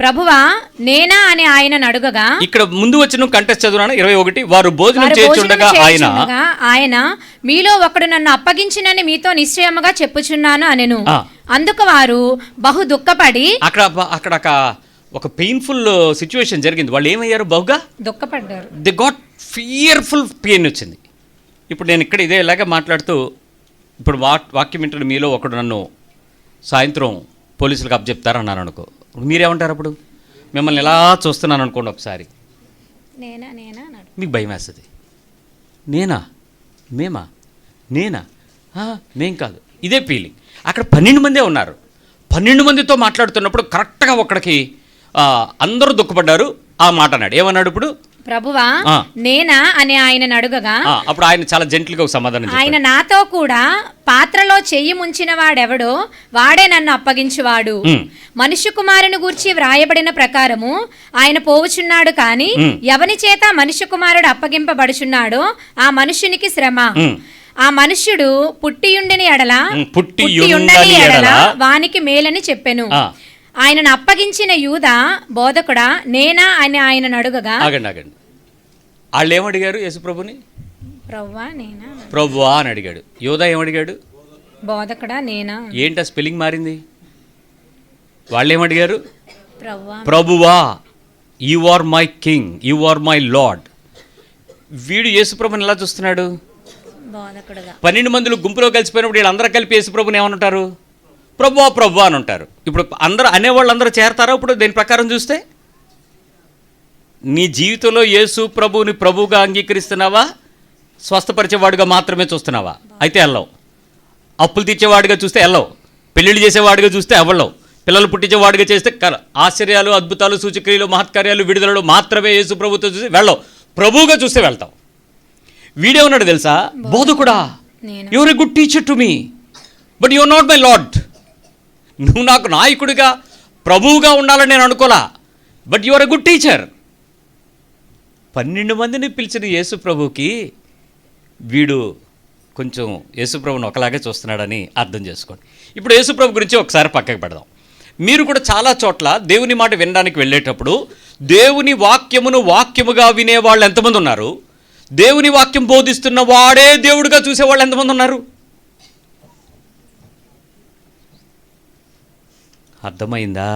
ప్రభువా నేనా అని ఆయన అడుగగా, ఇక్కడ ముందు వచ్చిన కంటెస్ట్ చదువునా 21, వారు భోజనం చేయుచుండగా ఆయన మీలో ఒకడు నన్ను అప్పగించినని మీతో నిశ్చయముగా చెప్పుచున్నాను అనెను. అందుకు వారు బహు దుఃఖపడి, అక్కడ ఒక పెయిన్ఫుల్ సిచ్యువేషన్ జరిగింది. వాళ్ళు ఏమయ్యారు? బహుగా దుఃఖపడ్డారు. దే గాట్ ఫియర్ఫుల్ పెయిన్ వచ్చింది. ఇప్పుడు నేను ఇక్కడ ఇదే ఇలాగే మాట్లాడుతూ, ఇప్పుడు వాక్యం వింటున్న మీలో ఒకడు నన్ను సాయంత్రం పోలీసులకు అప్పచెప్తారన్నాను అనుకో, మీరేమంటారు? అప్పుడు మిమ్మల్ని ఎలా చూస్తున్నాను అనుకోండి ఒకసారి, మీకు భయం వేస్తుంది. నేనా? మేం కాదు, ఇదే ఫీలింగ్. అక్కడ 12 మందే ఉన్నారు. 12 మందితో మాట్లాడుతున్నప్పుడు కరెక్ట్గా ఒక్కడికి అందరూ దుఃఖపడ్డారు. ఆ మాట అన్నాడు. ఏమన్నాడు? ఇప్పుడు ప్రభువా నేనా అని ఆయన అడుగగా, అప్పుడు ఆయన చాలా జెంటిల్గా ఒక సమాధానం, ఆయన నాతో కూడా పాత్రలో చెయ్యి ముంచిన వాడెవడో వాడే నన్ను అప్పగించువాడు. మనుష్య కుమారుని గూర్చి వ్రాయబడిన ప్రకారము ఆయన పోవుచున్నాడు, కానీ ఎవని చేత మనుష్య కుమారుడు అప్పగింపబడుచున్నాడో ఆ మనుష్యునికి శ్రమ. ఆ మనుష్యుడు పుట్టియుండని ఎడల వానికి మేలని చెప్పెను. ఆయనను అప్పగించిన యూదా బోధకుడా నేనా అని ఆయనను అడుగగా, ఆగండి వాళ్ళు ఏమడిగారు యేసుప్రభుని? ప్రవ్వా నేనా, ప్రభువా అని అడిగాడు. యోధా ఏమడిగాడు? బోధకుడా నేనా. ఏంటి ఆ స్పెల్లింగ్ మారింది? వాళ్ళు ఏమడిగారు? ప్రవ్వా. ప్రభువా, you are my king, you are my lord. వీడు యేసుప్రభుని ఎలా చూస్తున్నాడు? బోధకుడుగా. 12 మందిలో గుంపులో కలిసిపోయినప్పుడు వీళ్ళందరూ కలిపి యేసుప్రభుని ఏమనుంటారు? ప్రభువా ప్రభువా అని ఉంటారు. ఇప్పుడు అందరూ అనేవాళ్ళు అందరూ చేరతారా ఇప్పుడు దీని ప్రకారం చూస్తే? నీ జీవితంలో యేసు ప్రభువుని ప్రభువుగా అంగీకరిస్తున్నావా? స్వస్థపరిచేవాడుగా మాత్రమే చూస్తున్నావా? అయితే వెళ్ళవు. అప్పులు తీర్చేవాడిగా చూస్తే వెళ్ళవు. పెళ్ళిళ్ళు చేసేవాడిగా చూస్తే అవ్వలేవు. పిల్లలు పుట్టించేవాడిగా చేస్తే ఆశ్చర్యాలు, అద్భుతాలు, సూచక్రియలు, మహత్కార్యాలు, విడుదలలు మాత్రమే యేసు ప్రభుతో చూసి వెళ్ళవు. ప్రభువుగా చూస్తే వెళ్తావు. వీడే ఉన్నాడు తెలుసా? బోధకుడా, you're a good teacher to me, but you're not my lord. నువ్వు నాకు నాయకుడిగా ప్రభువుగా ఉండాలని నేను అనుకోలా, but you're a good teacher. 12 మందిని పిలిచిన యేసు ప్రభుకి వీడు కొంచెం యేసుప్రభుని ఒకలాగే చూస్తున్నాడని అర్థం చేసుకోండి. ఇప్పుడు యేసుప్రభు గురించి ఒకసారి పక్కకు పెడదాం. మీరు కూడా చాలా చోట్ల దేవుని మాట వినడానికి వెళ్ళేటప్పుడు దేవుని వాక్యమును వాక్యముగా వినేవాళ్ళు ఎంతమంది ఉన్నారు? దేవుని వాక్యం బోధిస్తున్న వాడే దేవుడిగా చూసేవాళ్ళు ఎంతమంది ఉన్నారు? అర్థమైందా?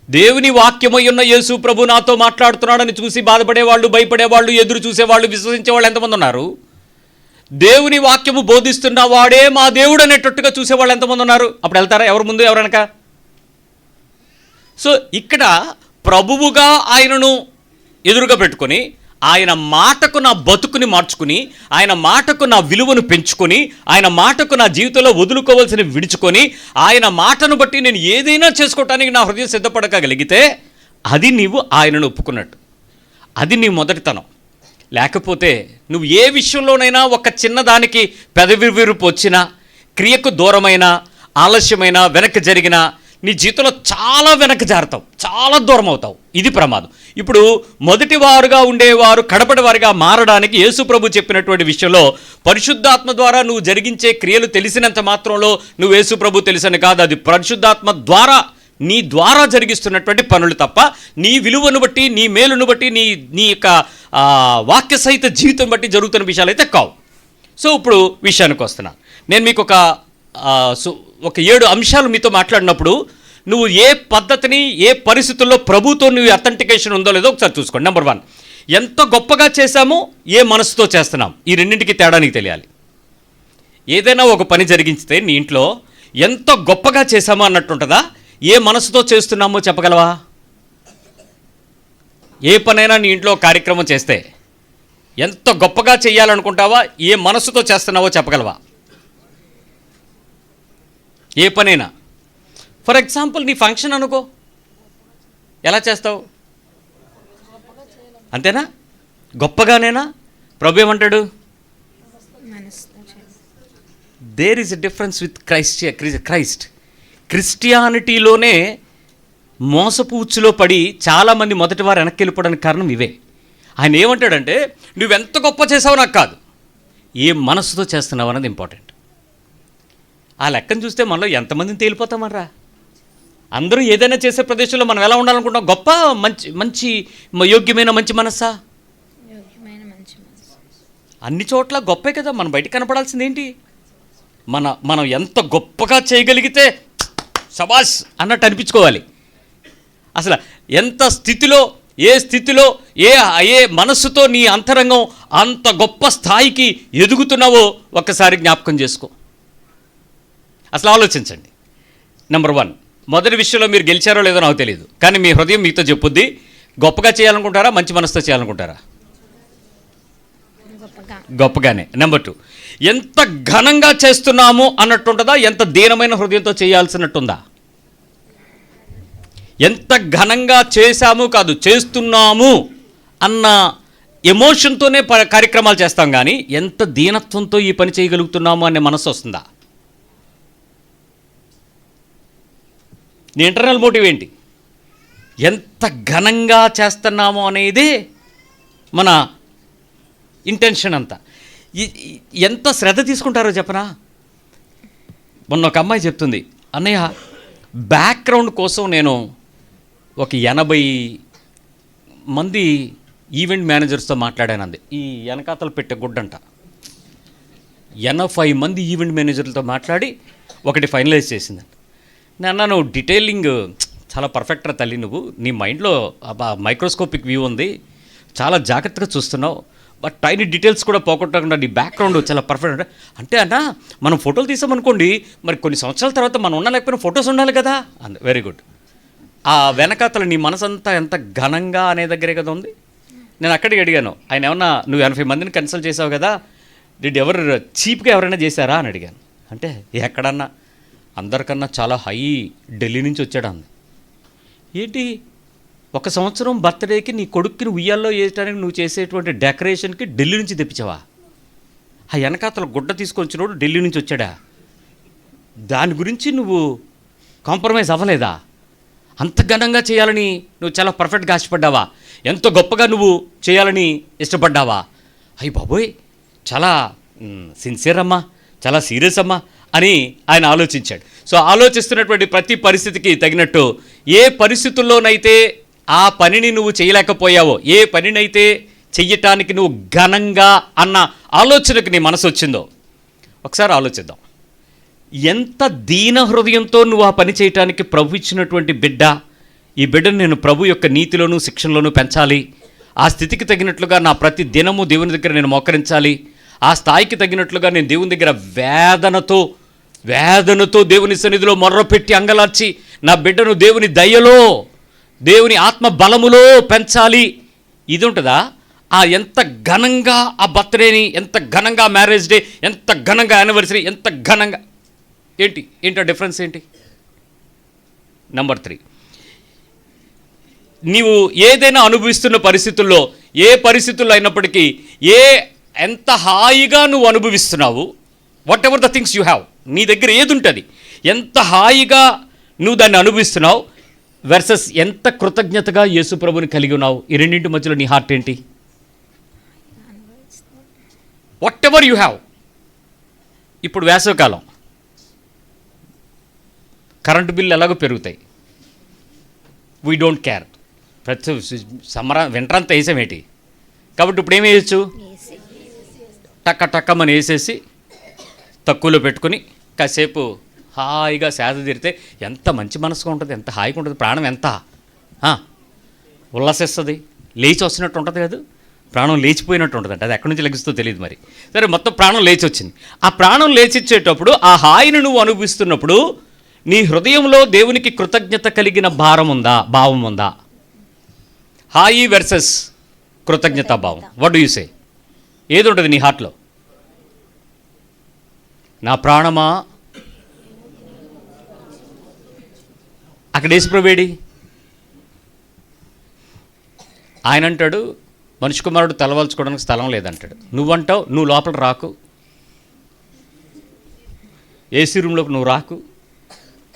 దేవుని వాక్యమై ఉన్న యేసు ప్రభు నాతో మాట్లాడుతున్నాడని చూసి బాధపడేవాళ్ళు, భయపడేవాళ్ళు, ఎదురు చూసేవాళ్ళు, విశ్వసించేవాళ్ళు ఎంతమంది ఉన్నారు? దేవుని వాక్యము బోధిస్తున్న వాడే మా దేవుడు అనేటట్టుగా చూసేవాళ్ళు ఎంతమంది ఉన్నారు? అప్పుడు వెళ్తారా? ఎవరు ముందు ఎవరు వెనక? సో ఇక్కడ ప్రభువుగా ఆయనను ఎదురుగా పెట్టుకొని ఆయన మాటకు నా బతుకుని మార్చుకుని, ఆయన మాటకు నా విలువను పెంచుకొని, ఆయన మాటకు నా జీవితంలో వదులుకోవాల్సిన విడుచుకొని, ఆయన మాటను బట్టి నేను ఏదైనా చేసుకోవటానికి నా హృదయం సిద్ధపడగలిగితే అది నీవు ఆయనను ఒప్పుకున్నట్టు. అది నీ మొదటితనం. లేకపోతే నువ్వు ఏ విషయంలోనైనా ఒక చిన్నదానికి పెదవి విరుపు వచ్చినా, క్రియకు దూరమైన, ఆలస్యమైన, వెనక్కి జరిగిన నీ జీవితంలో చాలా వెనక్కి జారుతావు, చాలా దూరం అవుతావు. ఇది ప్రమాదం. ఇప్పుడు మొదటి వారుగా ఉండేవారు కడపటి వారిగా మారడానికి యేసు ప్రభు చెప్పినటువంటి విషయంలో పరిశుద్ధాత్మ ద్వారా నువ్వు జరిగించే క్రియలు తెలిసినంత మాత్రంలో నువ్వు యేసు ప్రభు తెలుసని కాదు. అది పరిశుద్ధాత్మ ద్వారా నీ ద్వారా జరిగిస్తున్నటువంటి పనులు తప్ప నీ విలువను బట్టి, నీ మేలును బట్టి, నీ యొక్క వాక్య సహిత జీవితం బట్టి జరుగుతున్న విషయాలు అయితే కావు. సో ఇప్పుడు విషయానికి వస్తున్నాను. నేను మీకు ఒక 7 అంశాలు మీతో మాట్లాడినప్పుడు నువ్వు ఏ పద్ధతిని, ఏ పరిస్థితుల్లో ప్రభుతో నువ్వు అథెంటికేషన్ ఉందో లేదో ఒకసారి చూసుకోండి. నెంబర్ 1, ఎంత గొప్పగా చేశామో ఏ మనసుతో చేస్తున్నాం, ఈ రెండింటికి తేడా నీకు తెలియాలి. ఏదైనా ఒక పని జరిగించితే నీ ఇంట్లో ఎంత గొప్పగా చేశామో అన్నట్టుంటుందా, ఏ మనసుతో చేస్తున్నామో చెప్పగలవా? ఏ పనైనా నీ ఇంట్లో కార్యక్రమం చేస్తే ఎంత గొప్పగా చేయాలనుకుంటావా, ఏ మనసుతో చేస్తున్నావో చెప్పగలవా? ఏ పనైనా. ఫర్ ఎగ్జాంపుల్ నీ ఫంక్షన్ అనుకో, ఎలా చేస్తావు? అంతేనా? గొప్పగానేనా? ప్రభు ఏమంటాడు? There is a difference with Christ. క్రిస్టియానిటీలోనే మోసపు ఉచ్చులో పడి చాలామంది మొదటి వారు వెనక్కి వెళ్ళిపోవడానికి కారణం ఇవే. ఆయన ఏమంటాడంటే నువ్వెంత గొప్ప చేసావు నాకు కాదు, ఏ మనసుతో చేస్తున్నావు అన్నది ఇంపార్టెంట్. ఆ లెక్కను చూస్తే మనలో ఎంతమందిని తేలిపోతామనరా? అందరూ ఏదైనా చేసే ప్రదేశంలో మనం ఎలా ఉండాలనుకుంటాం? గొప్ప, మంచి యోగ్యమైన మంచి మనస్సా? అన్ని చోట్ల గొప్పే కదా. మనం బయట కనపడాల్సింది ఏంటి? మనం ఎంత గొప్పగా చేయగలిగితే శబాష్ అన్నట్టు అనిపించుకోవాలి. అసలు ఎంత స్థితిలో, ఏ స్థితిలో, ఏ మనస్సుతో నీ అంతరంగం అంత గొప్ప స్థాయికి ఎదుగుతున్నావో ఒక్కసారి జ్ఞాపకం చేసుకో. అసలు ఆలోచించండి. నెంబర్ 1, మొదటి విషయంలో మీరు గెలిచారో లేదో నాకు తెలియదు, కానీ మీ హృదయం మీతో చెప్పుద్ది. గొప్పగా చేయాలనుకుంటారా, మంచి మనసుతో చేయాలనుకుంటారా? గొప్పగానే. నెంబర్ 2, ఎంత ఘనంగా చేస్తున్నాము అన్నట్టుంటుందా, ఎంత దీనమైన హృదయంతో చేయాల్సినట్టుందా? ఎంత ఘనంగా చేశాము కాదు, చేస్తున్నాము అన్న ఎమోషన్తోనే కార్యక్రమాలు చేస్తాం, కానీ ఎంత దీనత్వంతో ఈ పని చేయగలుగుతున్నాము అనే మనసు వస్తుందా? నీ ఇంటర్నల్ మోటివ్ ఏంటి? ఎంత ఘనంగా చేస్తున్నాము అనేది మన ఇంటెన్షన్ అంతా. ఎంత శ్రద్ధ తీసుకుంటారో చెప్పనా? మొన్న ఒక అమ్మాయి చెప్తుంది, అన్నయ్య బ్యాక్గ్రౌండ్ కోసం నేను ఒక 80 మంది ఈవెంట్ మేనేజర్స్తో మాట్లాడాను. అంది ఈ వెనకాతలు పెట్టే గుడ్డంట. 80 మంది ఈవెంట్ మేనేజర్లతో మాట్లాడి ఒకటి ఫైనలైజ్ చేసిందంట. నేను నువ్వు డీటెయిలింగ్ చాలా పర్ఫెక్ట్రా తల్లి, నువ్వు నీ మైండ్లో మైక్రోస్కోపిక్ వ్యూ ఉంది, చాలా జాగ్రత్తగా చూస్తున్నావు, బట్ టైనీ డీటెయిల్స్ కూడా పోగొట్టకుండా నీ బ్యాక్గ్రౌండ్ చాలా పర్ఫెక్ట్. అంటే అన్న మనం ఫోటోలు తీసామనుకోండి, మరి కొన్ని సంవత్సరాల తర్వాత మనం ఉన్నా లేకపోయినా ఫొటోస్ ఉండాలి కదా అంది. Very good. ఆ వెనకాతల నీ మనసంతా ఎంత ఘనంగా అనే దగ్గరే కదా ఉంది. నేను అక్కడికి అడిగాను, ఆయన ఏమన్నా నువ్వు 80 మందిని కన్సల్ట్ చేసావు కదా, ఎవరు చీప్గా ఎవరైనా చేశారా అని అడిగాను. అంటే ఎక్కడన్నా అందరికన్నా చాలా హై ఢిల్లీ నుంచి వచ్చాడు అంది. ఏంటి 1 సంవత్సరం బర్త్డేకి నీ కొడుక్కి ఉయ్యాల్లో వేయడానికి నువ్వు చేసేటువంటి డెకరేషన్కి ఢిల్లీ నుంచి తెప్పించావా? ఆ వెనకాతల గుడ్డ తీసుకొచ్చినోడు ఢిల్లీ నుంచి వచ్చాడా? దాని గురించి నువ్వు కాంప్రమైజ్ అవ్వలేదా? అంత ఘనంగా చేయాలని నువ్వు చాలా పర్ఫెక్ట్గా ఆశపడ్డావా? ఎంతో గొప్పగా నువ్వు చేయాలని ఇష్టపడ్డావా? అయ్యి బాబోయ్, చాలా సిన్సియర్ అమ్మా, చాలా సీరియస్ అమ్మా అని ఆయన ఆలోచించాడు. సో ఆలోచిస్తున్నటువంటి ప్రతి పరిస్థితికి తగినట్టు ఏ పరిస్థితుల్లోనైతే ఆ పనిని నువ్వు చేయలేకపోయావో, ఏ పనినైతే చెయ్యటానికి నువ్వు ఘనంగా అన్న ఆలోచనకు నీ మనసు వచ్చిందో ఒకసారి ఆలోచిద్దాం. ఎంత దీన హృదయంతో నువ్వు ఆ పని చేయటానికి ప్రభు ఇచ్చినటువంటి బిడ్డ, ఈ బిడ్డను నేను ప్రభు యొక్క నీతిలోనూ శిక్షణలోనూ పెంచాలి, ఆ స్థితికి తగినట్లుగా నా ప్రతి దినము దేవుని దగ్గర నేను మోకరించాలి, ఆ స్థాయికి తగినట్లుగా నేను దేవుని దగ్గర వేదనతో దేవుని సన్నిధిలో మొర్రపెట్టి అంగలార్చి నా బిడ్డను దేవుని దయలో దేవుని ఆత్మ బలములో పెంచాలి. ఇది ఉంటుందా? ఆ ఎంత ఘనంగా ఆ బర్త్డేని, ఎంత ఘనంగా మ్యారేజ్ డే, ఎంత ఘనంగా యానివర్సరీ, ఎంత ఘనంగా ఏంటి ఆ డిఫరెన్స్ ఏంటి? నెంబర్ 3, నీవు ఏదైనా అనుభవిస్తున్న పరిస్థితుల్లో, ఏ పరిస్థితుల్లో అయినప్పటికీ ఎంత హాయిగా నువ్వు అనుభవిస్తున్నావు, whatever the things you have, నీ దగ్గర ఏది ఉంటుంది, ఎంత హాయిగా నువ్వు దాన్ని అనుభవిస్తున్నావు వర్సెస్ ఎంత కృతజ్ఞతగా యేసు ప్రభుని కలిగి ఉన్నావు, ఈ రెండింటి మధ్యలో నీ హార్ట్ ఏంటి? What ever you have. ఇప్పుడు వేసవికాలం, కరెంటు బిల్లు ఎలాగో పెరుగుతాయి, వీ డోంట్ కేర్. ప్రతి వింటర్ అంతా వేసామేంటి, కాబట్టి ఇప్పుడు ఏమి వేయచ్చు, టక్కమని వేసేసి తక్కువలో పెట్టుకుని కాసేపు హాయిగా సేద తీరితే ఎంత మంచి మనసుగా ఉంటుంది, ఎంత హాయిగా ఉంటుంది, ప్రాణం ఎంత ఉల్లాసిస్తుంది, లేచి వస్తున్నట్టు ఉంటుంది కదా, ప్రాణం లేచిపోయినట్టు ఉంటుంది. అంటే అది ఎక్కడి నుంచి లెగిస్తుందో తెలియదు. మరి సరే, మొత్తం ప్రాణం లేచి వచ్చింది. ఆ ప్రాణం లేచిచ్చేటప్పుడు, ఆ హాయిని నువ్వు అనుభవిస్తున్నప్పుడు నీ హృదయంలో దేవునికి కృతజ్ఞత కలిగిన భావం ఉందా? హాయి వర్సెస్ కృతజ్ఞతా భావం, వాట్ డు యు సే? ఏది ఉంటుంది నీ హార్ట్లో? నా ప్రాణమా, అక్కడ యేసుప్రభువేడి? ఆయన అంటాడు, మనిషి కుమారుడు తలవాల్చుకోవడానికి స్థలం లేదంటాడు. నువ్వంటావు, నువ్వు లోపల రాకు, ఏసీ రూమ్లోకి నువ్వు రాకు,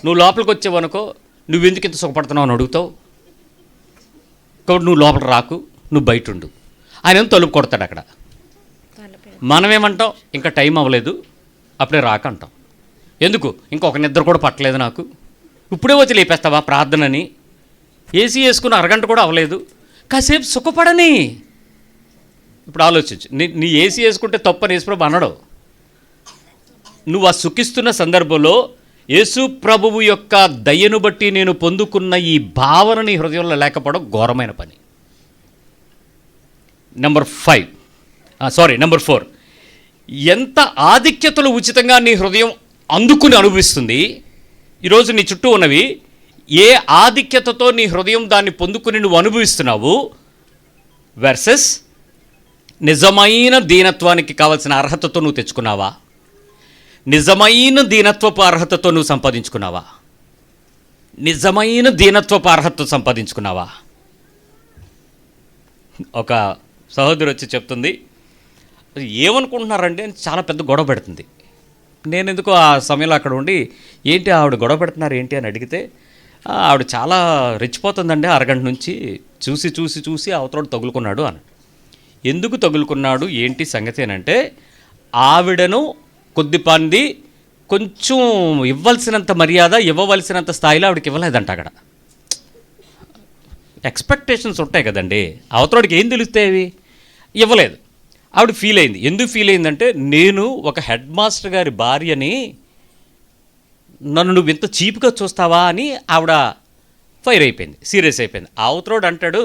నువ్వు లోపలికి వచ్చావనుకో నువ్వు ఎందుకు ఇంత సుఖపడుతున్నావు అని అడుగుతావు, కాబట్టి నువ్వు లోపల రాకు, నువ్వు బయట ఉండు. ఆయన ఏమో తలుపు కొడతాడు అక్కడ. మనమేమంటాం, ఇంకా టైం అవ్వలేదు, అప్పుడే రాక అంటాం. ఎందుకు? ఇంకొక నిద్ర కూడా పట్టలేదు నాకు, ఇప్పుడే వచ్చి లేపేస్తావా ప్రార్థనని? ఏసీ వేసుకుని అరగంట కూడా అవ్వలేదు, కాసేపు సుఖపడని. ఇప్పుడు ఆలోచించు, నీ ఏసీ వేసుకుంటే తప్పని యేసుప్రభు అనడు. నువ్వు ఆ సుఖిస్తున్న సందర్భంలో యేసు ప్రభువు యొక్క దయను బట్టి నేను పొందుకున్న ఈ భావన నీ హృదయంలో లేకపోవడం ఘోరమైన పని. నెంబర్ 4, ఎంత ఆధిక్యతలు ఉచితంగా నీ హృదయం అందుకుని అనుభవిస్తుంది. ఈరోజు నీ చుట్టూ ఉన్నవి ఏ ఆధిక్యతతో నీ హృదయం దాన్ని పొందుకుని నువ్వు అనుభవిస్తున్నావు వర్సెస్ నిజమైన దీనత్వానికి కావాల్సిన అర్హతతో నువ్వు తెచ్చుకున్నావా? నిజమైన దీనత్వపు అర్హతతో నువ్వు సంపాదించుకున్నావా? నిజమైన దీనత్వపు అర్హతతో సంపాదించుకున్నావా? ఒక సహోదరు వచ్చి చెప్తుంది, ఏమనుకుంటున్నారంటే చాలా పెద్ద గొడవ పెడుతుంది. నేను ఎందుకు ఆ సమయంలో అక్కడ ఉండి, ఏంటి ఆవిడ గొడవ పెడుతున్నారు ఏంటి అని అడిగితే, ఆవిడ చాలా రెచ్చిపోతుందండి, అరగంట నుంచి చూసి అవతల తగులుకున్నాడు అని. ఎందుకు తగులుకున్నాడు ఏంటి సంగతి అని అంటే, ఆవిడను కొద్దిమంది కొంచెం ఇవ్వాల్సినంత మర్యాద, ఇవ్వవలసినంత స్థాయిలో ఆవిడకి ఇవ్వలేదంట అక్కడ. ఎక్స్పెక్టేషన్స్ ఉంటాయి కదండి, అవతలడికి ఏం తెలుస్తాయి అవి. ఇవ్వలేదు. ఆవిడ ఫీల్ అయింది. ఎందుకు ఫీల్ అయిందంటే, నేను ఒక హెడ్ మాస్టర్ గారి భార్యని, నన్ను నువ్వు ఇంత చీప్గా చూస్తావా అని ఆవిడ ఫైర్ అయిపోయింది, సీరియస్ అయిపోయింది. అవతలోడు అంటాడు,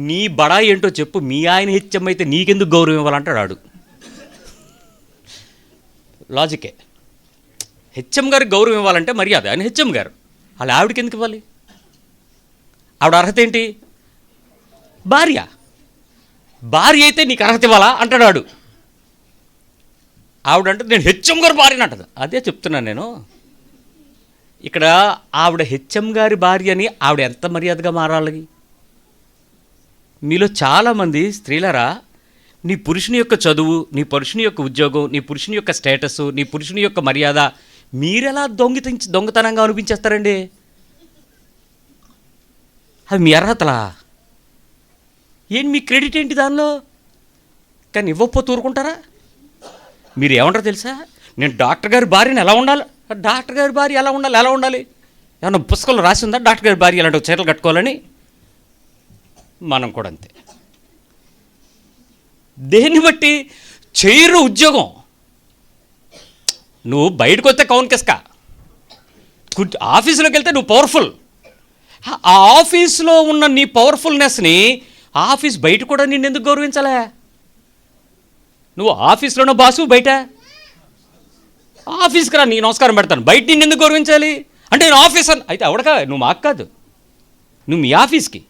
నీ బడా ఏంటో చెప్పు, మీ ఆయన హెచ్ఎం అయితే నీకెందుకు గౌరవం ఇవ్వాలంటాడు ఆడు. లాజికే. హెచ్ఎం గారికి గౌరవం ఇవ్వాలంటే మర్యాద, ఆయన హెచ్ఎం గారు, వాళ్ళు ఆవిడకి ఎందుకు ఇవ్వాలి? ఆవిడ అర్హత ఏంటి? భార్య. భార్య అయితే నీకు అర్హత ఇవ్వాలా అంటాడు ఆడు. ఆవిడంటే నేను హెచ్ఎం గారు భార్యని అంటది. అదే చెప్తున్నాను నేను. ఇక్కడ ఆవిడ హెచ్ఎం గారి భార్య అని ఆవిడ ఎంత మర్యాదగా మారాలి? మీలో చాలామంది స్త్రీలరా, నీ పురుషుని యొక్క చదువు, నీ పురుషుని యొక్క ఉద్యోగం, నీ పురుషుని యొక్క స్టేటస్, నీ పురుషుని యొక్క మర్యాద మీరెలా దొంగతనంగా అనిపించేస్తారండి? అది మీ అర్హతలా? ఏంటి మీ క్రెడిట్ ఏంటి దానిలో? కానీ ఇవ్వకపోతే ఊరుకుంటారా? మీరు ఏమంటారో తెలుసా, నేను డాక్టర్ గారి భార్యని ఎలా ఉండాలి, డాక్టర్ గారి భార్య ఎలా ఉండాలి ఏమన్నా పుస్తకంలో రాసి ఉందా డాక్టర్ గారి భార్య అలాంటి చీరలు కట్టుకోవాలని? మనం కూడా అంతే. దేన్ని బట్టి? చేయరు ఉద్యోగం. నువ్వు బయటకు వస్తే కౌన్ కిస్కా, ఆఫీసులోకి వెళ్తే నువ్వు పవర్ఫుల్. ఆ ఆఫీసులో ఉన్న నీ పవర్ఫుల్నెస్ని ఆఫీస్ బయట కూడా నిన్ను ఎందుకు గౌరవించాలా? నువ్వు ఆఫీస్లోనో బాసు, బయట ఆఫీస్కి రా, నీ నమస్కారం పెడతాను, బయట నిన్ను ఎందుకు గౌరవించాలి అంటే నేను ఆఫీసర్ అయితే అవడకా, నువ్వు మాకు కాదు, నువ్వు మీ ఆఫీస్కి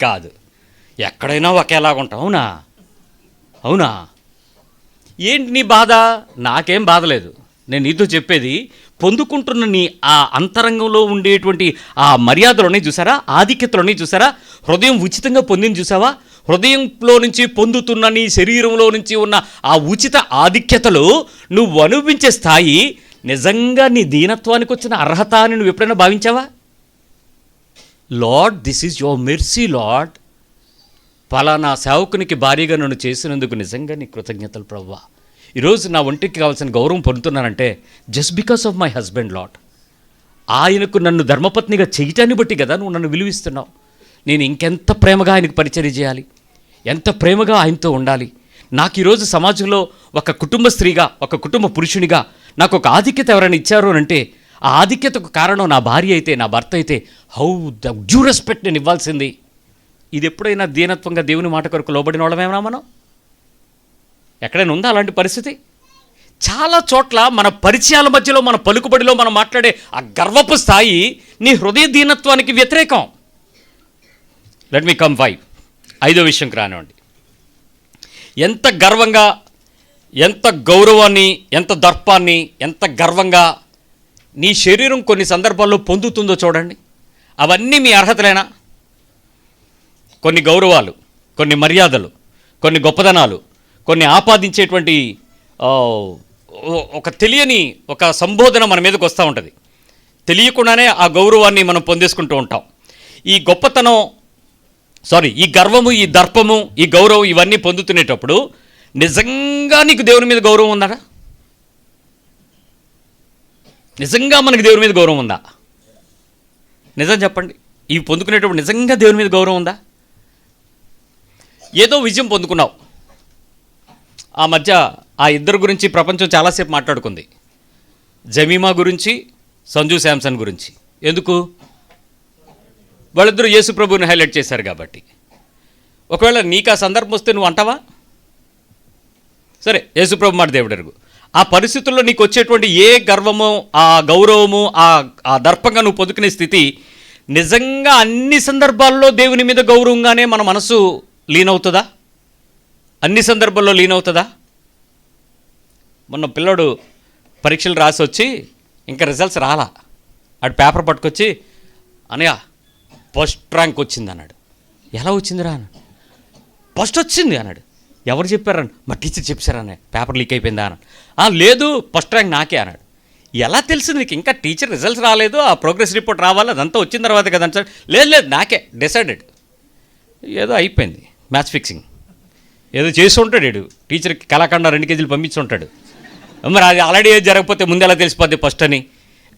కాదు. ఎక్కడైనా ఒకేలాగా ఉంటావు. అవునా? ఏంటి నీ బాధ? నాకేం బాధ లేదు. నేను నీతో చెప్పేది, పొందుకుంటున్న నీ ఆ అంతరంగంలో ఉండేటువంటి ఆ మర్యాదలోనే చూసారా, ఆధిక్యతలోనే చూసారా, హృదయం ఉచితంగా పొందింది చూసావా, హృదయంలో నుంచి పొందుతున్న నీ శరీరంలో నుంచి ఉన్న ఆ ఉచిత ఆధిక్యతలు నువ్వు అనుభవించే స్థాయి నిజంగా నీ దీనత్వానికి వచ్చిన అర్హత అని నువ్వు ఎప్పుడైనా భావించావా? Lord, this is your mercy lord, పలానా సేవకునికి భారీగా నన్ను చేసినందుకు నిజంగా నీ కృతజ్ఞతలు ప్రభువా. ఈరోజు నా ఒంటికి కావాల్సిన గౌరవం పొందుతున్నానంటే just because of my husband lord. ఆయనకు నన్ను ధర్మపత్నిగా చేయటాన్ని బట్టి కదా నువ్వు నన్ను విలువిస్తున్నావు. నేను ఇంకెంత ప్రేమగా ఆయనకు పరిచర్య చేయాలి, ఎంత ప్రేమగా ఆయనతో ఉండాలి. నాకు ఈరోజు సమాజంలో ఒక కుటుంబ స్త్రీగా, ఒక కుటుంబ పురుషునిగా నాకు ఒక ఆధిక్యత ఎవరైనా ఇచ్చారు అని అంటే ఆ ఆధిక్యతకు కారణం నా భార్య అయితే, నా భర్త అయితే, హౌ ద డ్యూ రెస్పెక్ట్ నేను ఇవ్వాల్సింది. ఇది ఎప్పుడైనా దీనత్వంగా దేవుని మాట కొరకు లోబడిన వాళ్ళమేమన్నా మనం? ఎక్కడైనా ఉందా అలాంటి పరిస్థితి? చాలా చోట్ల మన పరిచయాల మధ్యలో, మన పలుకుబడిలో మనం మాట్లాడే ఆ గర్వపు స్థాయి నీ హృదయ దీనత్వానికి వ్యతిరేకం. లెట్ మీ కమ్ 5వ విషయంకి రానివ్వండి. ఎంత గర్వంగా, ఎంత గౌరవాన్ని, ఎంత దర్పాన్ని, ఎంత గర్వంగా నీ శరీరం కొన్ని సందర్భాల్లో పొందుతుందో చూడండి. అవన్నీ మీ అర్హతలేనా? కొన్ని గౌరవాలు, కొన్ని మర్యాదలు, కొన్ని గొప్పదనాలు, కొన్ని ఆపాదించేటువంటి ఒక తెలియని ఒక సంబోధన మన మీదకి వస్తూ ఉంటుంది. తెలియకుండానే ఆ గౌరవాన్ని మనం పొందేసుకుంటూ ఉంటాం. ఈ గొప్పతనం, ఈ గర్వము, ఈ దర్పము, ఈ గౌరవం ఇవన్నీ పొందుతునేటప్పుడు నిజంగా నీకు దేవుని మీద గౌరవం ఉందా? నిజంగా మనకి దేవుని మీద గౌరవం ఉందా? నిజం చెప్పండి. ఇవి పొందుకునేటప్పుడు నిజంగా దేవుని మీద గౌరవం ఉందా? ఏదో విజయం పొందుకున్నావు. ఆ మధ్య ఆ ఇద్దరు గురించి ప్రపంచం చాలాసేపు మాట్లాడుకుంది. జమీమా గురించి, సంజు శాంసన్ గురించి. ఎందుకు? వాళ్ళిద్దరూ యేసు ప్రభువుని హైలైట్ చేశారు కాబట్టి. ఒకవేళ నీకు ఆ సందర్భం వస్తే నువ్వు అంటావా? సరే, యేసు ప్రభు మాట దేవుడు ఎరుగు. ఆ పరిస్థితుల్లో నీకు వచ్చేటువంటి ఏ గర్వము, ఆ గౌరవము, ఆ దర్పంగా నువ్వు పొందుకునే స్థితి నిజంగా అన్ని సందర్భాల్లో దేవుని మీద గౌరవంగానే మన మనసు లీనవుతుందా? అన్ని సందర్భాల్లో లీనవుతుందా? మొన్న పిల్లోడు పరీక్షలు రాసి వచ్చి ఇంకా రిజల్ట్స్ రాలా, ఆడు పేపర్ పట్టుకొచ్చి, అనయ్య ఫస్ట్ ర్యాంక్ వచ్చింది అన్నాడు. ఎలా వచ్చిందిరా అన్నాడు. ఫస్ట్ వచ్చింది అన్నాడు. ఎవరు చెప్పారని? మా టీచర్ చెప్పారన్న, పేపర్ లీక్ అయిపోయిందా అన్నాడు. లేదు, ఫస్ట్ ర్యాంక్ నాకే అన్నాడు. ఎలా తెలిసింది నీకు? ఇంకా టీచర్ రిజల్ట్స్ రాలేదు, ఆ ప్రోగ్రెస్ రిపోర్ట్ రావాలి, అదంతా వచ్చిన తర్వాత కదా సార్. లేదు నాకే డిసైడెడ్. ఏదో అయిపోయింది, మ్యాచ్ ఫిక్సింగ్. ఏదో చేసి ఉంటాడు వీడు, టీచర్కి కళాఖండ 2 కేజీలు పంపించి ఉంటాడు. మరి అది ఆల్రెడీ ఏది జరగకపోతే ముందు ఎలా తెలిసిపోద్ది ఫస్ట్ అని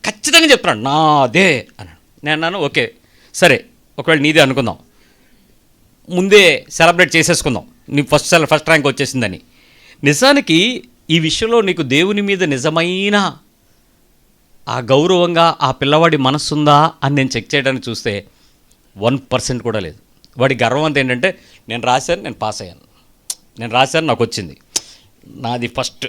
ఖచ్చితంగా చెప్తున్నాడు, నాదే అన్నాడు. నేను అన్నాను ఓకే సరే, ఒకవేళ నీదే అనుకుందాం, ముందే సెలబ్రేట్ చేసేసుకుందాం, నీ ఫస్ట్ ర్యాంక్ వచ్చేసిందని. నిజానికి ఈ విషయంలో నీకు దేవుని మీద నిజమైన ఆ గౌరవంగా ఆ పిల్లవాడి మనస్సుందా అని నేను చెక్ చేయడానికి చూస్తే 1% కూడా లేదు. వాడి గర్వం అంతా ఏంటంటే నేను రాశాను, నేను పాస్ అయ్యాను, నేను రాశాను, నాకు వచ్చింది, నాది ఫస్ట్.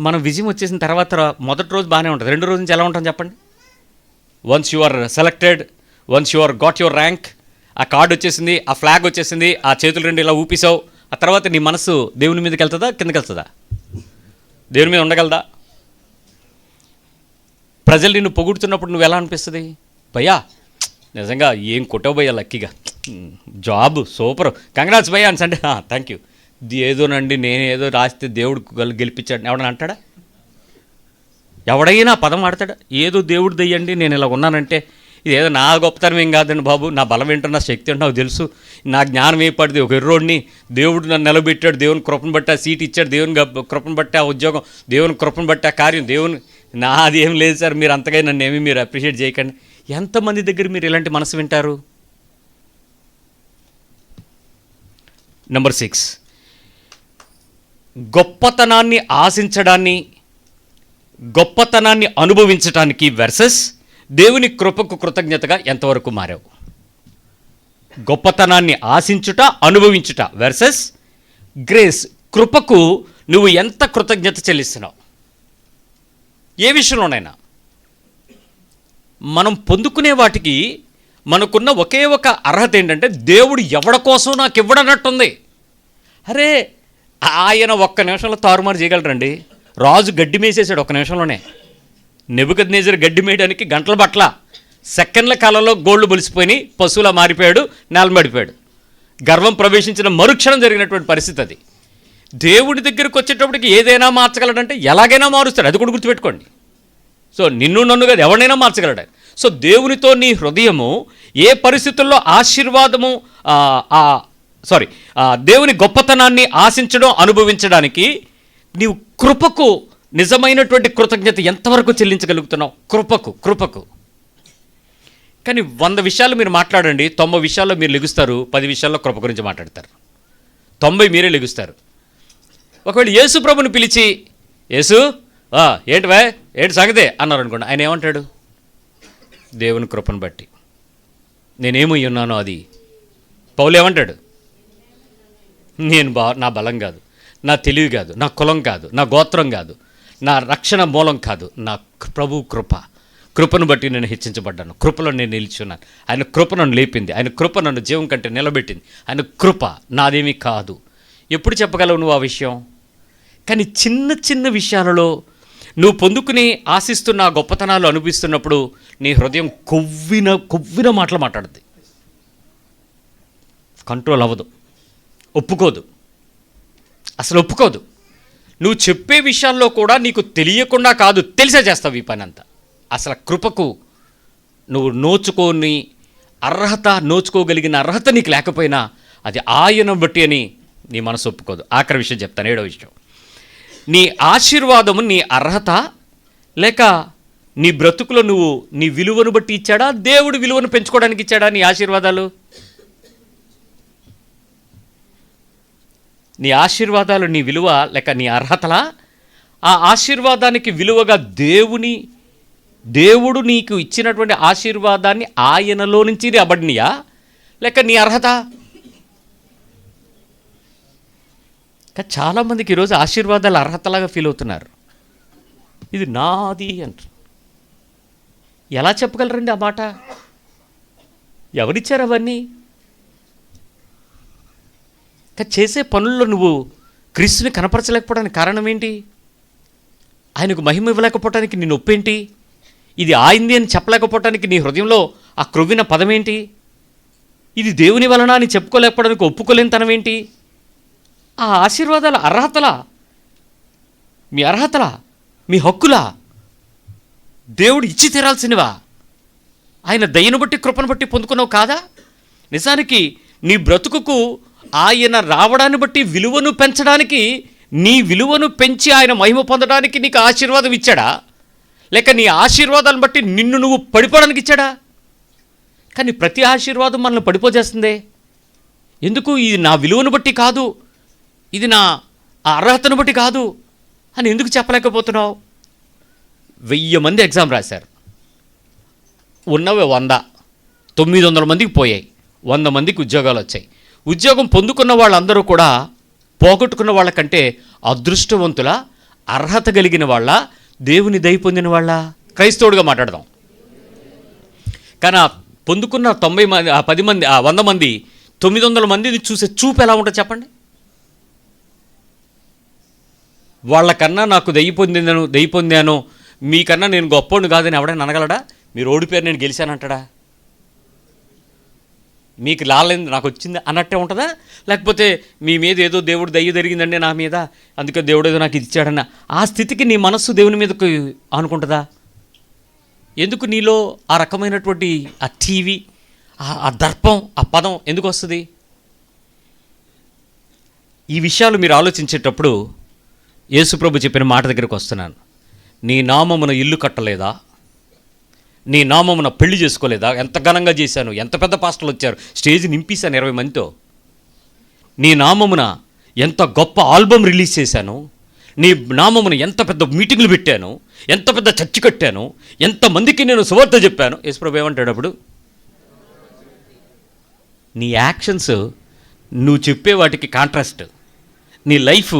మనం విజయం వచ్చేసిన తర్వాత మొదటి రోజు బాగానే ఉంటుంది, 2 రోజు నుంచి ఎలా ఉంటుంది చెప్పండి. Once you are selected, once you are got your rank, ఆ కార్డు వచ్చేసింది, ఆ ఫ్లాగ్ వచ్చేసింది, ఆ చేతులు 2 ఇలా ఊపిసావు, ఆ తర్వాత నీ మనసు దేవుని మీదకి వెళ్తుందా కిందకి వెళ్తుందా? దేవుని మీద ఉండగలదా? ప్రజలు నిన్ను పొగుడుతున్నప్పుడు నువ్వు ఎలా అనిపిస్తుంది? భయ్యా నిజంగా ఏం కొట్టవు భయ్యా, లక్కీగా జాబ్ సూపర్, కంగ్రాట్స్ భయ్యా అని అంటే థ్యాంక్ యూ, ఏదోనండి నేనేదో రాస్తే దేవుడు గెలిపించాడు ఎవడని అంటాడా? ఎవడైనా పదం ఆడతాడా? ఏదో దేవుడు దయ్యండి నేను ఇలా ఉన్నానంటే ఇదేదో నా గొప్పతనం ఏం కాదండి బాబు, నా బలం ఏంటో నా శక్తి ఏంటో నాకు తెలుసు, నా జ్ఞానం ఏ పడింది, ఒక ఎర్రోడిని దేవుడు నన్ను నిలబెట్టాడు, దేవుని కృపను బట్టి ఆ సీట్ ఇచ్చాడు, దేవుని కృపను బట్టి ఆ ఉద్యోగం, దేవుని కృపను బట్టి ఆ కార్యం, దేవుని నాది ఏం లేదు సార్, మీరు అంతగా నన్ను ఏమీ మీరు అప్రిషియేట్ చేయకండి. ఎంతమంది దగ్గర మీరు ఇలాంటి మనసు వింటారు? నెంబర్ 6, గొప్పతనాన్ని ఆశించడాన్ని, గొప్పతనాన్ని అనుభవించడానికి వర్సెస్ దేవుని కృపకు కృతజ్ఞతగా ఎంతవరకు మారావు? గొప్పతనాన్ని ఆశించుట, అనుభవించుట వర్సెస్ గ్రేస్, కృపకు నువ్వు ఎంత కృతజ్ఞత చెల్లిస్తున్నావు? ఏ విషయంలోనైనా మనం పొందుకునే వాటికి మనకున్న ఒకే ఒక అర్హత ఏంటంటే దేవుడు ఎవడ కోసం నాకు ఇవ్వడన్నట్టుంది. అరే ఆయన ఒక్క నిమిషంలో తారుమారు చేయగలరండి. రాజు గడ్డి మేసేసాడు ఒక్క నిమిషంలోనే. నెబుకద్నెజరు గడ్డి మేయడానికి గంటల బట్ల, సెకండ్ల కాలంలో గోళ్ళు బొలిసిపోయి పశువులా మారిపోయాడు, నేలమడిపోయాడు. గర్వం ప్రవేశించిన మరుక్షణం జరిగినటువంటి పరిస్థితి అది. దేవుడి దగ్గరికి వచ్చేటప్పటికి ఏదైనా మార్చగలడంటే ఎలాగైనా మారుస్తాడు, అది కూడా గుర్తుపెట్టుకోండి. సో నిన్ను నన్ను కాదు ఎవరినైనా మార్చగలడు. సో దేవునితో నీ హృదయము ఏ పరిస్థితుల్లో ఆశీర్వాదము దేవుని గొప్పతనాన్ని ఆశించడం, అనుభవించడానికి నీవు కృపకు నిజమైనటువంటి కృతజ్ఞత ఎంతవరకు చెల్లించగలుగుతున్నావు? కృపకు. కానీ 100 విషయాలు మీరు మాట్లాడండి, 90 విషయాల్లో మీరు లెగుస్తారు, 10 విషయాల్లో కృప గురించి మాట్లాడతారు, 90 మీరే లెగుస్తారు. ఒకవేళ యేసు ప్రభుని పిలిచి యేసు ఏంటి సంగతే అన్నారు అనుకోండి, ఆయన ఏమంటాడు? దేవుని కృపను బట్టి నేనేమై ఉన్నానో అది. పౌలు ఏమంటాడు? నా బలం కాదు, నా తెలివి కాదు, నా కులం కాదు, నా గోత్రం కాదు, నా రక్షణ మూలం కాదు, నా ప్రభు కృపను బట్టి నేను హెచ్చించబడ్డాను, కృపలో నేను నిలిచున్నాను, ఆయన కృప నన్ను లేపింది, ఆయన కృప నన్ను జీవం కంటే నిలబెట్టింది, ఆయన కృప నాదేమీ కాదు. ఎప్పుడు చెప్పగలవు నువ్వు ఆ విషయం? కానీ చిన్న విషయాలలో నువ్వు పొందుకుని ఆశిస్తున్న గొప్పతనాలు అనిపిస్తున్నప్పుడు నీ హృదయం కొవ్విన మాటలు మాట్లాడుద్ది, కంట్రోల్ అవ్వదు, అసలు ఒప్పుకోదు. నువ్వు చెప్పే విషయాల్లో కూడా నీకు తెలియకుండా కాదు, తెలిసే చేస్తావు ఈ పని అంతా. అసలు కృపకు నువ్వు నోచుకోగలిగిన అర్హత నీకు లేకపోయినా అది ఆయన బట్టి అని నీ మనసు ఒప్పుకోదు. ఆఖరి విషయం చెప్తాను, 7వ విషయం. నీ ఆశీర్వాదము నీ అర్హత లేక నీ బ్రతుకులో నువ్వు నీ విలువను బట్టి ఇచ్చాడా, దేవుడు విలువను పెంచుకోవడానికి ఇచ్చాడా నీ ఆశీర్వాదాలు? నీ ఆశీర్వాదాలు నీ విలువ లేక నీ అర్హతలా? ఆ ఆశీర్వాదానికి విలువగా దేవుడు నీకు ఇచ్చినటువంటి ఆశీర్వాదాన్ని ఆయనలో నుంచి రాబడినయా లేక నీ అర్హత? చాలామందికి ఈరోజు ఆశీర్వాదాలు అర్హతలాగా ఫీల్ అవుతున్నారు. ఇది నాది అంటారు. ఎలా చెప్పగలరండి ఆ మాట? ఎవరిచ్చారు అవన్నీ? చేసే పనుల్లో నువ్వు క్రీస్తుని కనపరచలేకపోవడానికి కారణం ఏంటి? ఆయనకు మహిమ ఇవ్వలేకపోవటానికి నీ నొప్పేంటి? ఇది ఆయింది అని చెప్పలేకపోవటానికి నీ హృదయంలో ఆ క్రొవ్విన పదం ఏంటి? ఇది దేవుని వలన అని చెప్పుకోలేకపోవడానికి ఒప్పుకోలేనితనం ఏంటి? ఆ ఆశీర్వాదాల అర్హతలా, మీ అర్హతలా, మీ హక్కులా, దేవుడు ఇచ్చి తీరాల్సినవా? ఆయన దయను బట్టి కృపను బట్టి పొందుకున్నావు కాదా? నిజానికి నీ బ్రతుకుకు ఆయన రావడాన్ని బట్టి విలువను పెంచడానికి, నీ విలువను పెంచి ఆయన మహిమ పొందడానికి నీకు ఆశీర్వాదం ఇచ్చాడా, లేక నీ ఆశీర్వాదాన్ని బట్టి నిన్ను నువ్వు పడిపోవడానికి ఇచ్చాడా? కానీ ప్రతి ఆశీర్వాదం మనల్ని పడిపోజేస్తుందే. ఎందుకు? ఇది నా విలువను బట్టి కాదు, ఇది నా అర్హతను బట్టి కాదు అని ఎందుకు చెప్పలేకపోతున్నావు? 1000 మంది ఎగ్జామ్ రాశారు, ఉన్నవి 100, 900 మందికి పోయాయి, 100 మందికి ఉద్యోగాలు వచ్చాయి. ఉద్యోగం పొందుకున్న వాళ్ళందరూ కూడా పోగొట్టుకున్న వాళ్ళకంటే అదృష్టవంతుల, అర్హత కలిగిన వాళ్ళ, దేవుని దయ పొందిన వాళ్ళ? క్రైస్తవుడిగా మాట్లాడదాం. కానీ ఆ పొందుకున్న 90 మంది, 10 మంది, 100 మంది 900 మందిని చూసే చూపు ఎలా ఉంటుంది చెప్పండి? వాళ్ళకన్నా నాకు దయ పొందాను, మీకన్నా నేను గొప్పోడు కాదని ఎవడైనా అనగలడా? మీరు ఓడిపోయారు నేను గెలిచానంటాడా? మీకు లాలేదు నాకు వచ్చింది అన్నట్టే ఉంటుందా? లేకపోతే మీ మీద ఏదో దేవుడు దయ్య జరిగిందండి నా మీద, అందుకే దేవుడు ఏదో నాకు ఇది ఇచ్చాడన్న ఆ స్థితికి నీ మనస్సు దేవుని మీదకు అనుకుంటుందా? ఎందుకు నీలో ఆ రకమైనటువంటి ఆ టీవీ, ఆ దర్పం, ఆ పదం ఎందుకు వస్తుంది? ఈ విషయాలు మీరు ఆలోచించేటప్పుడు యేసుప్రభు చెప్పిన మాట దగ్గరికి వస్తున్నాను. నీ నామమున ఇల్లు కట్టలేదా? నీ నామమున పెళ్లి చేసుకోలేదా? ఎంత ఘనంగా చేశాను, ఎంత పెద్ద పాస్టర్లు వచ్చారు, స్టేజ్ నింపేశాను 20 మందితో. నీ నామమున ఎంత గొప్ప ఆల్బమ్ రిలీజ్ చేశాను, నీ నామమున ఎంత పెద్ద మీటింగులు పెట్టాను, ఎంత పెద్ద చర్చి కట్టాను, ఎంతమందికి నేను సువార్త చెప్పాను. యేసుప్రభు ఏమంటాడు అప్పుడు? నీ యాక్షన్స్ నువ్వు చెప్పే వాటికి కాంట్రాస్ట్, నీ లైఫ్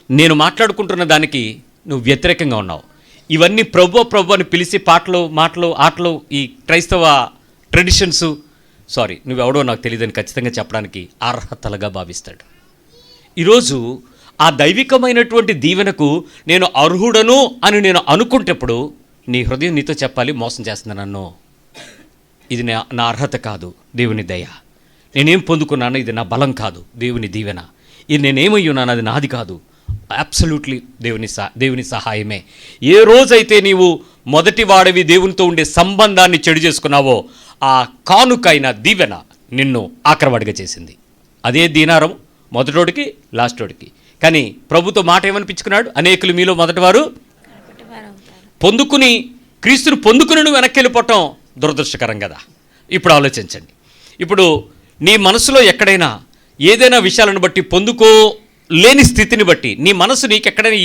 నేను మాట్లాడుకుంటున్న దానికి నువ్వు వ్యతిరేకంగా ఉన్నావు. ఇవన్నీ ప్రభు అని పిలిచి పాటలు, మాటలు, ఆటలు, ఈ క్రైస్తవ ట్రెడిషన్స్, సారీ నువ్వెవడో నాకు తెలియదని ఖచ్చితంగా చెప్పడానికి అర్హతలుగా భావిస్తాడు. ఈరోజు ఆ దైవికమైనటువంటి దీవెనకు నేను అర్హుడను అని నేను అనుకుంటేప్పుడు నీ హృదయం నీతో చెప్పాలి, మోసం చేస్తున్నా నన్ను, ఇది నా అర్హత కాదు, దేవుని దయ. నేనేం పొందుకున్నాను, ఇది నా బలం కాదు, దేవుని దీవెన. ఇది నేనేమై ఉన్నాను, అది నాది కాదు, అబ్సల్యూట్లీ దేవుని సహాయమే. ఏ రోజైతే నీవు మొదటి వాడివి దేవునితో ఉండే సంబంధాన్ని చెడు చేసుకున్నావో ఆ కానుకైన దీవెన నిన్ను ఆక్రమడిగా చేసింది. అదే దీనారం మొదటోడికి లాస్టోడికి. కానీ ప్రభుతో మాట ఏమనిపించుకున్నాడు? అనేకులు మీలో మొదటివారు పొందుకుని, క్రీస్తుని పొందుకుని నువ్వు వెనక్కి వెళ్ళిపోవటం దురదృష్టకరం కదా. ఇప్పుడు ఆలోచించండి. ఇప్పుడు నీ మనసులో ఎక్కడైనా ఏదైనా విషయాలను బట్టి పొందుకోలేని స్థితిని బట్టి నీ మనసు నీకు ఎక్కడైనా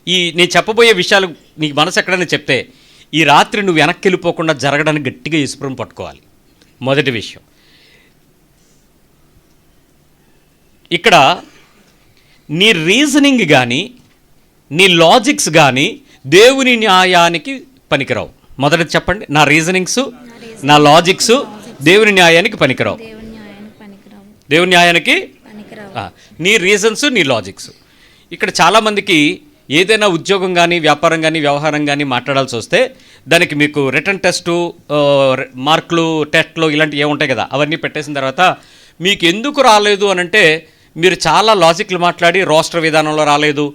ఈ నేను చెప్పబోయే విషయాలు నీకు మనసు ఎక్కడైనా చెప్తే ఈ రాత్రి నువ్వు వెనక్కి వెళ్ళిపోకుండా జరగడానికి గట్టిగా యేసుప్రభువుని పట్టుకోవాలి. మొదటి విషయం ఇక్కడ నీ రీజనింగ్ కానీ నీ లాజిక్స్ కానీ దేవుని న్యాయానికి పనికిరావు. మొదటి చెప్పండి, నా రీజనింగ్స్, నా లాజిక్స్ దేవుని న్యాయానికి పనికిరావు. దేవుని న్యాయానికి నీ రీజన్స్, నీ లాజిక్స్. ఇక్కడ చాలామందికి ఏదైనా ఉద్యోగం కానీ, వ్యాపారం కానీ, వ్యవహారం కానీ మాట్లాడాల్సి వస్తే దానికి మీకు రిటర్న్ టెస్టు, మార్కులు, టెస్ట్లు ఇలాంటివి ఏముంటాయి కదా, అవన్నీ పెట్టేసిన తర్వాత మీకు ఎందుకు రాలేదు అని అంటే మీరు చాలా లాజిక్లు మాట్లాడి రోస్టర్ విధానంలో రాలేదు,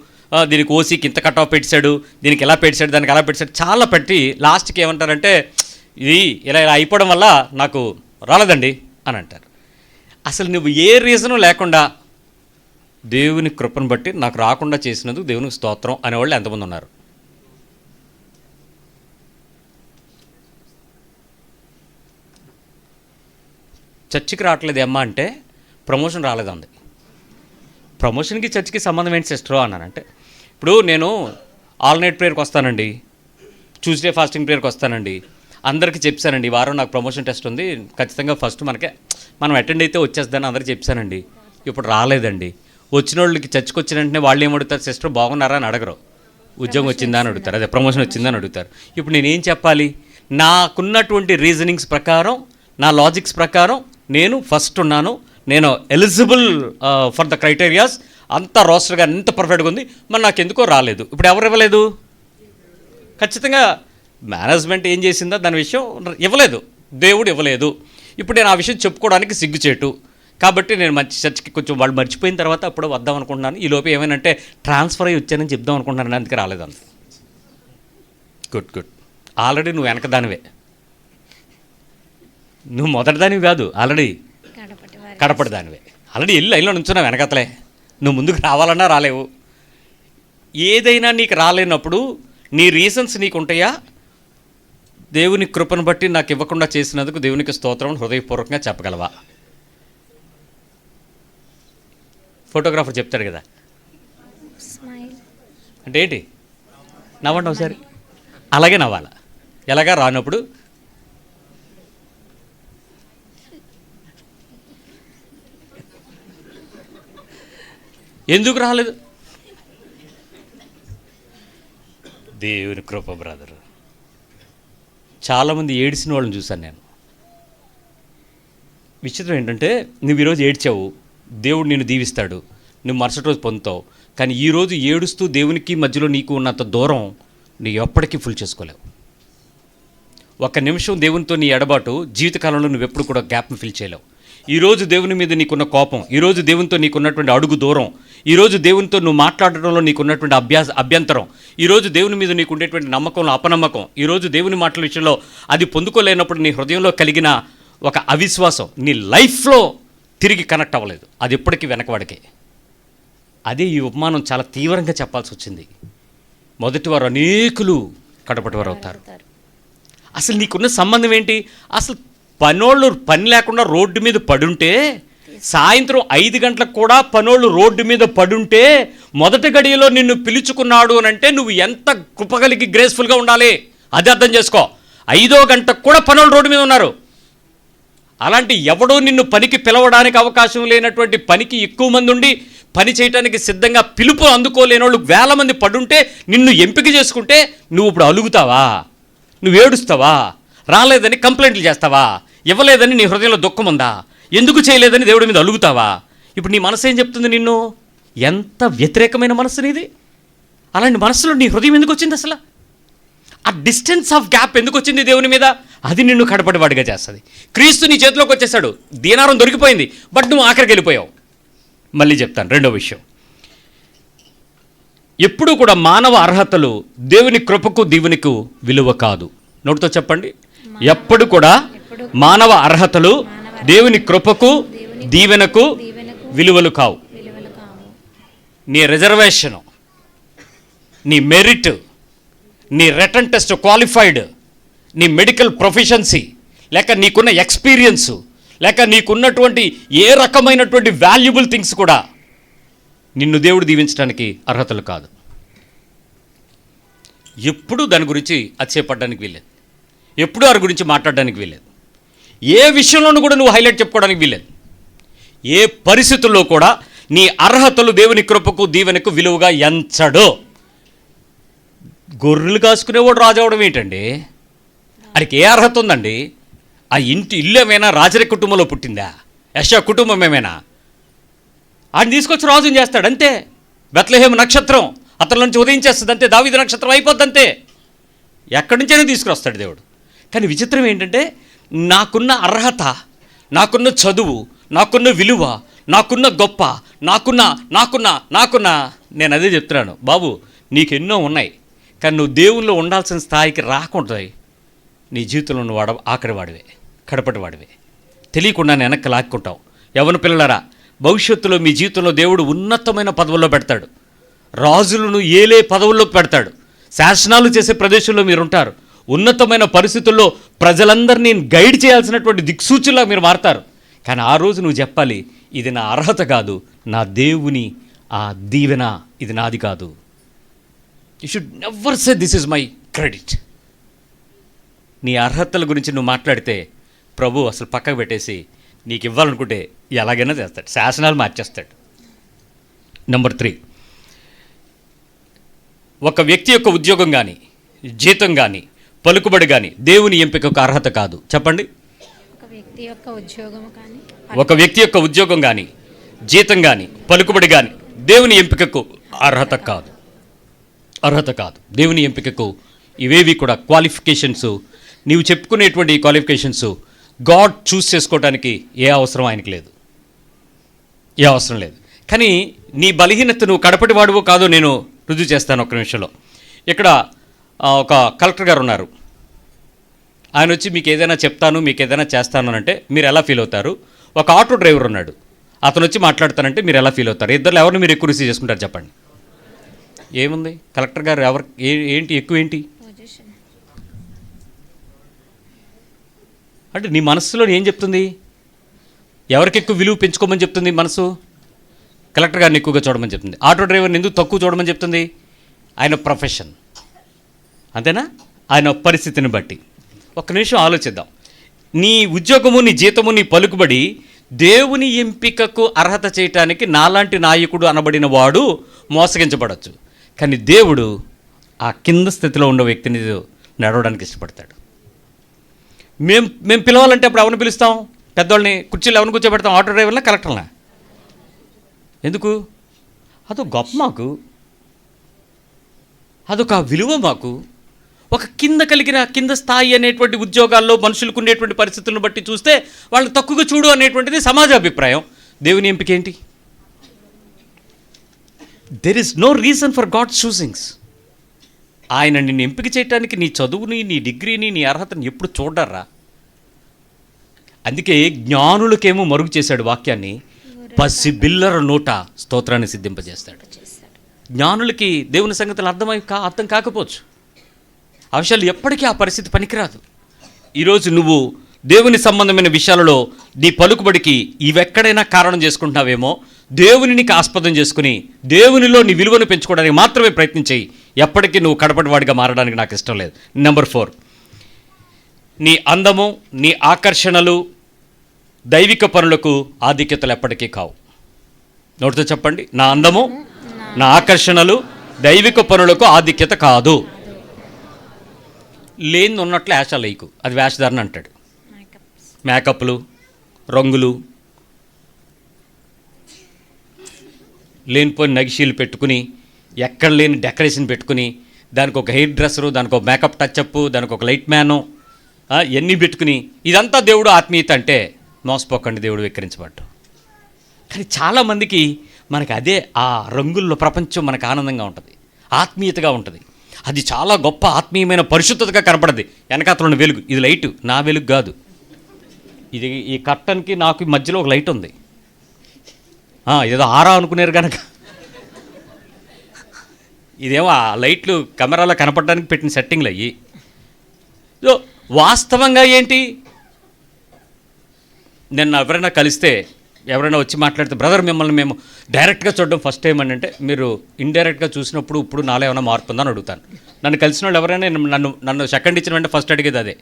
దీనికి ఓసీకి ఇంత కట్ ఆఫ్ పెట్టాడు, దీనికి ఎలా పెట్టాడు, దానికి ఎలా పెట్టాడు, చాలా పెట్టి లాస్ట్కి ఏమంటారంటే ఇది ఇలా అయిపోవడం వల్ల నాకు రాలేదండి అని అంటారు. అసలు నువ్వు ఏ రీజను లేకుండా దేవుని కృపను బట్టి నాకు రాకుండా చేసినందుకు దేవునికి స్తోత్రం అనేవాళ్ళు ఎంతమంది ఉన్నారు? చర్చికి రావట్లేదు అమ్మా అంటే ప్రమోషన్ రాలేదంది. ప్రమోషన్కి చర్చికి సంబంధం ఏంటి సిస్టరు అన్నానంటే, ఇప్పుడు నేను ఆల్ నైట్ ప్రేయర్కి వస్తానండి, ట్యూస్డే ఫాస్టింగ్ ప్రేయర్కి వస్తానండి, అందరికీ చెప్పానండి ఈ వారం నాకు ప్రమోషన్ టెస్ట్ ఉంది, ఖచ్చితంగా ఫస్ట్ మనం అటెండ్ అయితే వచ్చేస్తుందని అందరికీ చెప్పానండి, ఇప్పుడు రాలేదండి. వచ్చిన వాళ్ళకి చర్చకు వచ్చిన వెంటనే వాళ్ళు ఏమడుగుతారు? సిస్టర్ బాగున్నారా అని అడగరు, ఉద్యోగం వచ్చిందా అని అడుగుతారు, అదే ప్రమోషన్ వచ్చిందా అని అడుగుతారు. ఇప్పుడు నేనేం చెప్పాలి? నాకున్నటువంటి రీజనింగ్స్ ప్రకారం, నా లాజిక్స్ ప్రకారం నేను ఫస్ట్ ఉన్నాను, నేను ఎలిజిబుల్ ఫర్ ద క్రైటీరియాస్, అంత రోస్టర్గా ఎంత పర్ఫెక్ట్గా ఉంది, మరి నాకు ఎందుకో రాలేదు. ఇప్పుడు ఎవరు ఇవ్వలేదు? ఖచ్చితంగా మేనేజ్మెంట్ ఏం చేసిందో దాని విషయం ఇవ్వలేదు, దేవుడు ఇవ్వలేదు. ఇప్పుడు నేను ఆ విషయం చెప్పుకోవడానికి సిగ్గుచేటు కాబట్టి నేను మంచి చర్చికి కొంచెం వాళ్ళు మర్చిపోయిన తర్వాత అప్పుడు వద్దాం అనుకుంటున్నాను. ఈ లోపు ఏమైనా ట్రాన్స్ఫర్ అయ్యి వచ్చానని చెప్దాం అనుకుంటున్నాను, అందుకే రాలేదంత. గుడ్. ఆల్రెడీ నువ్వు వెనకదానివే, నువ్వు మొదటిదానివి కాదు, ఆల్రెడీ కడపటి దానివే. ఆల్రెడీ వెళ్ళి లైన్లో నుంచున్నా వెనకతలే, నువ్వు ముందుకు రావాలన్నా రాలేవు. ఏదైనా నీకు రాలేనప్పుడు నీ రీజన్స్ నీకు ఉంటాయా? దేవుని కృపను బట్టి నాకు ఇవ్వకుండా చేసినందుకు దేవునికి స్తోత్రం హృదయపూర్వకంగా చెప్పగలవా? ఫోటోగ్రాఫర్ చెప్తాడు కదా, స్మైల్ అంటే ఏంటి? నవ్వండి ఒకసారి. అలాగే నవ్వాలా? ఎలాగా రానప్పుడు ఎందుకు రాలేదు? దేవుని కృప బ్రదర్. చాలామంది ఏడ్చిన వాళ్ళని చూశాను నేను. విచిత్రం ఏంటంటే, నువ్వు ఈరోజు ఏడ్చావు, దేవుడు నిన్ను దీవిస్తాడు, నువ్వు మరుసటి రోజు పొందుతావు. కానీ ఈరోజు ఏడుస్తూ దేవునికి మధ్యలో నీకు ఉన్నంత దూరం నీ ఎప్పటికీ ఫుల్ చేసుకోలేవు. ఒక నిమిషం దేవునితో నీ ఎడబాటు జీవితకాలంలో నువ్వు ఎప్పుడు కూడా గ్యాప్ని ఫిల్ చేయలేవు. ఈరోజు దేవుని మీద నీకున్న కోపం, ఈరోజు దేవునితో నీకున్నటువంటి అడుగు దూరం, ఈరోజు దేవునితో నువ్వు మాట్లాడడంలో నీకున్నటువంటి అభ్యంతరం, ఈరోజు దేవుని మీద నీకు ఉండేటువంటి నమ్మకంలో అపనమ్మకం, ఈరోజు దేవుని మాటల విషయంలో అది పొందుకోలేనప్పుడు నీ హృదయంలో కలిగిన ఒక అవిశ్వాసం నీ లైఫ్లో తిరిగి కనెక్ట్ అవ్వలేదు. అది ఎప్పటికీ వెనకవాడికే. అదే ఈ ఉపమానం చాలా తీవ్రంగా చెప్పాల్సి వచ్చింది. మొదటి వారు అనేకులు, కడపటి వారు అవుతారు. అసలు నీకున్న సంబంధం ఏంటి? అసలు పనోళ్ళు పని లేకుండా రోడ్డు మీద పడుంటే, సాయంత్రం 5 గంటలకు కూడా పనోళ్ళు రోడ్డు మీద పడుంటే, మొదటి గడియలో నిన్ను పిలుచుకున్నాడు అని అంటే నువ్వు ఎంత కృపగలిగి గ్రేస్ఫుల్గా ఉండాలి, అది అర్థం చేసుకో. 5వ గంటకు కూడా పనోళ్ళు రోడ్డు మీద ఉన్నారు. అలాంటి ఎవడో నిన్ను పనికి పిలవడానికి అవకాశం లేనటువంటి పనికి ఎక్కువ మంది ఉండి పని చేయడానికి సిద్ధంగా పిలుపు అందుకోలేని వాళ్ళు వేల మంది పడుంటే, నిన్ను ఎంపిక చేసుకుంటే నువ్వు ఇప్పుడు అలుగుతావా? నువ్వు ఏడుస్తావా? రాలేదని కంప్లైంట్లు చేస్తావా? ఇవ్వలేదని నీ హృదయంలో దుఃఖం ఉందా? ఎందుకు చేయలేదని దేవుడి మీద అలుగుతావా? ఇప్పుడు నీ మనసు ఏం చెప్తుంది నిన్ను? ఎంత వ్యతిరేకమైన మనసు నీది! అలాంటి మనసులో నీ హృదయం ఎందుకు వచ్చింది? అసలు ఆ డిస్టెన్స్ ఆఫ్ గ్యాప్ ఎందుకు వచ్చింది దేవుని మీద? అది నిన్ను కడపడివాడిగా చేస్తుంది. క్రీస్తు నీ చేతిలోకి వచ్చేసాడు, దీనారం దొరికిపోయింది, బట్ నువ్వు ఆఖరికి వెళ్ళిపోయావు. మళ్ళీ చెప్తాను రెండో విషయం. ఎప్పుడూ కూడా మానవ అర్హతలు దేవుని కృపకు దీవునికి విలువ కాదు. నోటితో చెప్పండి. ఎప్పుడు కూడా మానవ అర్హతలు దేవుని కృపకు దీవెనకు విలువలు కావు. నీ రిజర్వేషను, నీ మెరిట్, నీ రిటర్న్ టెస్ట్ క్వాలిఫైడ్, నీ మెడికల్ ప్రొఫిషియన్సీ, లేక నీకున్న ఎక్స్పీరియన్సు, లేక నీకున్నటువంటి ఏ రకమైనటువంటి వాల్యుబుల్ థింగ్స్ కూడా నిన్ను దేవుడు దీవించడానికి అర్హతలు కాదు. ఎప్పుడూ దాని గురించి అతిశయపడడానికి వీల్లేదు, ఎప్పుడూ వారి గురించి మాట్లాడడానికి వీల్లేదు, ఏ విషయంలోనూ కూడా నువ్వు హైలైట్ చెప్పుకోవడానికి వీల్లేదు. ఏ పరిస్థితుల్లో కూడా నీ అర్హతలు దేవుని కృపకు దీవెనకు విలువగా ఎంచడు. గొర్రెలు కాసుకునేవాడు రాజు అవడం ఏంటండి? అడికి ఏ అర్హత ఉందండి? ఆ ఇల్లు ఏమైనా రాజరిక కుటుంబంలో పుట్టిందా? యెషయా కుటుంబం ఏమైనా? ఆయన తీసుకొచ్చి రాజుని చేస్తాడు అంతే. బెత్లెహేము నక్షత్రం అతని నుంచి ఉదయించేస్తుంది అంతే. దావీదు నక్షత్రం అయిపోద్ది అంతే. ఎక్కడి నుంచైనా తీసుకురొస్తాడు దేవుడు. కానీ విచిత్రం ఏంటంటే, నాకున్న అర్హత, నాకున్న చదువు, నాకున్న విలువ, నాకున్న గొప్ప, నాకున్న నేను అదే చెప్తున్నాను, బాబు నీకు ఎన్నో ఉన్నాయి, కానీ నువ్వు దేవుల్లో ఉండాల్సిన స్థాయికి రాకుండా నీ జీవితంలో నువ్వు ఆఖరి వాడివే, కడపటి వాడివే. తెలియకుండా వెనక్కి లాక్కుంటావు. యవ్వన పిల్లలారా, భవిష్యత్తులో మీ జీవితంలో దేవుడు ఉన్నతమైన పదవుల్లో పెడతాడు. రాజులను ఏలే పదవుల్లోకి పెడతాడు. శాసనాలు చేసే ప్రదేశంలో మీరు ఉంటారు. ఉన్నతమైన పరిస్థితుల్లో ప్రజలందరినీ గైడ్ చేయాల్సినటువంటి దిక్సూచిలా మీరు మారతారు. కానీ ఆ రోజు నువ్వు చెప్పాలి, ఇది నా అర్హత కాదు, నా దేవుని ఆ దీవెన, ఇది నాది కాదు. You should never say this is my credit. నీ అర్హతల గురించి నువ్వు మాట్లాడితే ప్రభు అసలు పక్కకు పెట్టేసి నీకు ఇవ్వాలనుకుంటే ఎలాగైనా చేస్తాడు, శాసనాలు మార్చేస్తాడు. నెంబర్ 3, ఒక వ్యక్తి యొక్క ఉద్యోగం కానీ, జీతం కానీ, పలుకుబడి కానీ దేవుని ఎంపికకు అర్హత కాదు. చెప్పండి. ఒక వ్యక్తి యొక్క ఉద్యోగం కానీ, జీతం కానీ, పలుకుబడి కానీ దేవుని ఎంపికకు అర్హత కాదు. దేవుని ఎంపికకు ఇవేవి కూడా క్వాలిఫికేషన్స్, నీవు చెప్పుకునేటువంటి క్వాలిఫికేషన్స్ గాడ్ చూస్ చేసుకోవడానికి ఏ అవసరం ఆయనకి లేదు, ఏ అవసరం లేదు. కానీ నీ బలహీనత నువ్వు కడపటి వాడువో కాదో నేను రుజువు చేస్తాను ఒక్క నిమిషంలో. ఇక్కడ ఒక కలెక్టర్ గారు ఉన్నారు. ఆయన వచ్చి మీకు ఏదైనా చెప్తాను, మీకు ఏదైనా చేస్తాను అంటే మీరు ఎలా ఫీల్ అవుతారు? ఒక ఆటో డ్రైవర్ ఉన్నాడు. అతను వచ్చి మాట్లాడతానంటే మీరు ఎలా ఫీల్ అవుతారు? ఇద్దరు ఎవరిని మీరు ఎక్కువ రిసీవ్ చేసుకుంటారు చెప్పండి? ఏముంది, కలెక్టర్ గారు ఎవరు ఏంటి ఎక్కువ ఏంటి అంటే నీ మనస్సులో ఏం చెప్తుంది? ఎవరికి ఎక్కువ విలువ పెంచుకోమని చెప్తుంది మనసు? కలెక్టర్ గారిని ఎక్కువగా చూడమని చెప్తుంది. ఆటో డ్రైవర్ని ఎందుకు తక్కువ చూడమని చెప్తుంది? ఆయన ప్రొఫెషన్, అంతేనా? ఆయన పరిస్థితిని బట్టి. ఒక్క నిమిషం ఆలోచిద్దాం. నీ ఉద్యోగము, నీ జీతము, నీ పలుకుబడి దేవుని ఎంపికకు అర్హత చేయటానికి నాలాంటి నాయకుడు అనబడిన వాడు మోసగించబడచ్చు. కానీ దేవుడు ఆ కింద స్థితిలో ఉన్న వ్యక్తిని నడవడానికి ఇష్టపడతాడు. మేము పిలవాలంటే అప్పుడు ఎవరిని పిలుస్తాం? పెద్దవాళ్ళని కుర్చీలు ఎవరిని కూర్చోబెడతాం? ఆటో డ్రైవర్లా, కలెక్టర్లా? ఎందుకు? అదొక గొప్ప మాకు, అదొక విలువ మాకు. ఒక కింద స్థాయి అనేటువంటి ఉద్యోగాల్లో మనుషులకు ఉండేటువంటి పరిస్థితులను బట్టి చూస్తే వాళ్ళని తక్కువగా చూడు అనేటువంటిది సమాజ అభిప్రాయం. దేవుని ఎంపిక ఏంటి? There is no reason for God's choosings. ఆయన నిన్ను ఎంపిక చేయడానికి నీ చదువుని, నీ డిగ్రీని, నీ అర్హతని ఎప్పుడు చూడరా. అందుకే జ్ఞానులకేమో మరుగు చేశాడు వాక్యాన్ని, పసిబిల్లర నోట స్తోత్రాన్ని సిద్ధింపజేస్తాడు. జ్ఞానులకి దేవుని సంగతులు అర్థం కాకపోవచ్చు. ఆ విషయాలు ఎప్పటికీ ఆ పరిస్థితి పనికిరాదు. ఈరోజు నువ్వు దేవుని సంబంధమైన విషయాలలో నీ పలుకుబడికి ఇవెక్కడైనా కారణం చేసుకుంటున్నావేమో, దేవుని నీకు ఆస్పదం చేసుకుని దేవునిలో నీ విలువను పెంచుకోవడానికి మాత్రమే ప్రయత్నం చేయి. ఎప్పటికీ నువ్వు కడపటివాడిగా మారడానికి నాకు ఇష్టం లేదు. నెంబర్ 4, నీ అందము, నీ ఆకర్షణలు దైవిక పనులకు ఆధిక్యతలు ఎప్పటికీ కావు. నోటితో చెప్పండి, నా అందము, నా ఆకర్షణలు దైవిక పనులకు ఆధిక్యత కాదు. లేని ఉన్నట్లు వేషాలైకు, అది వేషధారణ అంటాడు. మేకప్లు, రంగులు, లేనిపోయిన నగిషీలు పెట్టుకుని, ఎక్కడ లేని డెకరేషన్ పెట్టుకుని, దానికి ఒక హెయిర్ డ్రెస్సరు, దానికి ఒక మేకప్ టచ్అప్, దానికి ఒక లైట్ మ్యాను, ఇవన్నీ పెట్టుకుని ఇదంతా దేవుడు ఆత్మీయత అంటే మోసపోకండి, దేవుడు వెక్కిరించబడ్డు. కానీ చాలామందికి మనకి అదే ఆ రంగుల్లో ప్రపంచం మనకు ఆనందంగా ఉంటుంది, ఆత్మీయతగా ఉంటుంది. అది చాలా గొప్ప ఆత్మీయమైన పరిశుద్ధతగా కనపడది. వెనకాతలో వెలుగు, ఇది లైటు, నా వెలుగు కాదు. ఇది ఈ కర్టన్కి నాకు మధ్యలో ఒక లైట్ ఉంది. ఏదో ఆరా అనుకునేరు కనుక ఇదేమో ఆ లైట్లు కెమెరాలో కనపడడానికి పెట్టిన సెట్టింగ్లు అయ్యి. సో వాస్తవంగా ఏంటి? నిన్న ఎవరైనా కలిస్తే, ఎవరైనా వచ్చి మాట్లాడితే, బ్రదర్ మిమ్మల్ని మేము డైరెక్ట్గా చూడడం ఫస్ట్ టైం అని అంటే, మీరు ఇండైరెక్ట్గా చూసినప్పుడు ఇప్పుడు నాలో ఏమైనా మార్పు ఉందని అడుగుతాను. నన్ను కలిసిన వాళ్ళు ఎవరైనా నన్ను సెకండ్ ఇచ్చిన వెంటనే ఫస్ట్ అడిగేది అదే.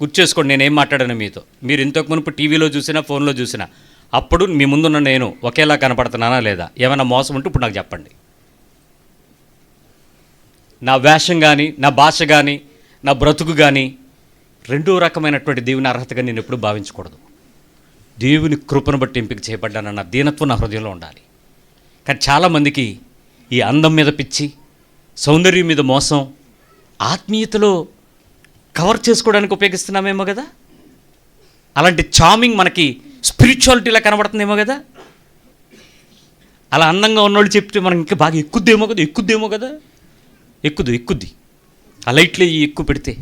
గుర్తు చేసుకోండి, నేనేం మాట్లాడాను మీతో. మీరు ఇంతకు మునుపు టీవీలో చూసినా, ఫోన్లో చూసినా, అప్పుడు మీ ముందున్న నేను ఒకేలా కనపడుతున్నానా లేదా? ఏమైనా మోసం ఉంటే ఇప్పుడు నాకు చెప్పండి. నా వేషం కానీ, నా భాష కానీ, నా బ్రతుకు కానీ రెండో రకమైనటువంటి దేవుని అర్హతగా నేను ఎప్పుడు భావించకూడదు. దేవుని కృపను బట్టి ఎంపిక చేయబడ్డానన్న దీనత్వం నా హృదయంలో ఉండాలి. కానీ చాలామందికి ఈ అందం మీద పిచ్చి, సౌందర్యం మీద మోసం, ఆత్మీయతలో కవర్ చేసుకోవడానికి ఉపయోగిస్తున్నామేమో కదా. అలాంటి చార్మింగ్ మనకి స్పిరిచువాలిటీలా కనబడుతుందేమో కదా. అలా అందంగా ఉన్నోళ్ళు చెప్తే మనకి ఇంకా బాగా ఎక్కుద్దేమో కదా. ఎక్కుద్ది ఆ లైట్లు ఎక్కువ పెడితే.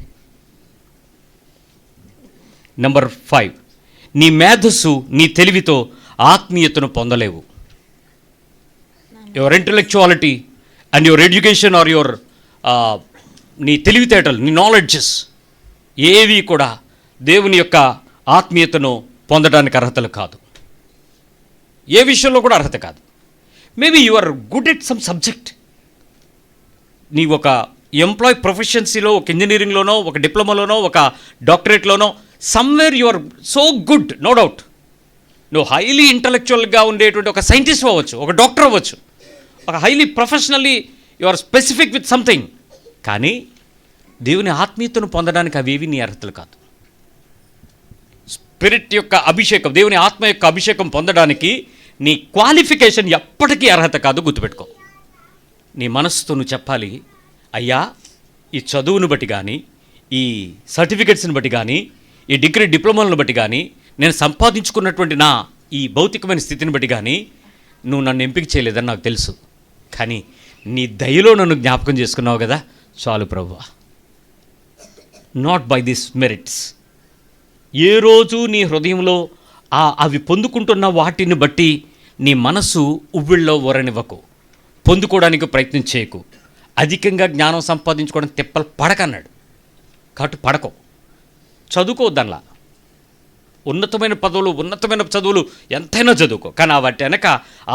నెంబర్ 5, నీ మేధస్సు, నీ తెలివితో ఆత్మీయతను పొందలేవు. Your intellectuality and your education are your నీ తెలివితేటలు, నీ నాలెడ్జెస్ ఏవి కూడా దేవుని యొక్క ఆత్మీయతను పొందడానికి అర్హతలు కాదు. ఏ విషయంలో కూడా అర్హత కాదు. Maybe you are good at some subject. నీ ఒక ఎంప్లాయ్ ప్రొఫెషన్సీలో, ఒక ఇంజనీరింగ్లోనో, ఒక డిప్లొమాలోనో, ఒక డాక్టరేట్లోనో somewhere you are so good, no doubt. నువ్వు హైలీ ఇంటలెక్చువల్గా ఉండేటువంటి ఒక సైంటిస్ట్ అవ్వచ్చు, ఒక డాక్టర్ అవ్వచ్చు, ఒక highly professionally you are specific with something. కానీ దేవుని ఆత్మీయతను పొందడానికి అవేవి నీ అర్హతలు కాదు. స్పిరిట్ యొక్క అభిషేకం, దేవుని ఆత్మ యొక్క అభిషేకం పొందడానికి నీ క్వాలిఫికేషన్ ఎప్పటికీ అర్హత కాదు. గుర్తుపెట్టుకో. నీ మనస్సుతో నువ్వు చెప్పాలి, అయ్యా ఈ చదువును బట్టి కానీ, ఈ సర్టిఫికెట్స్ని బట్టి కానీ, ఈ డిగ్రీ డిప్లొమాలను బట్టి కానీ, నేను సంపాదించుకున్నటువంటి నా ఈ భౌతికమైన స్థితిని బట్టి కానీ నువ్వు నన్ను ఎంపిక చేయలేదని నాకు తెలుసు. కానీ నీ దయలో నన్ను జ్ఞాపకం చేసుకున్నావు కదా, చాలు ప్రభువా. Not by this merits. ఏ రోజు నీ హృదయంలో అవి పొందుకుంటున్న వాటిని బట్టి నీ మనసు ఉవ్విళ్ళో ఊరనివ్వకు, పొందుకోవడానికి ప్రయత్నం చేయకు, అధికంగా జ్ఞానం సంపాదించుకోవడం తిప్పలు పడకన్నాడు. కాబట్టి పడకో, చదువుకోవద్దనలా. ఉన్నతమైన పదవులు, ఉన్నతమైన చదువులు ఎంతైనా చదువుకో, కానీ వాటి వెనక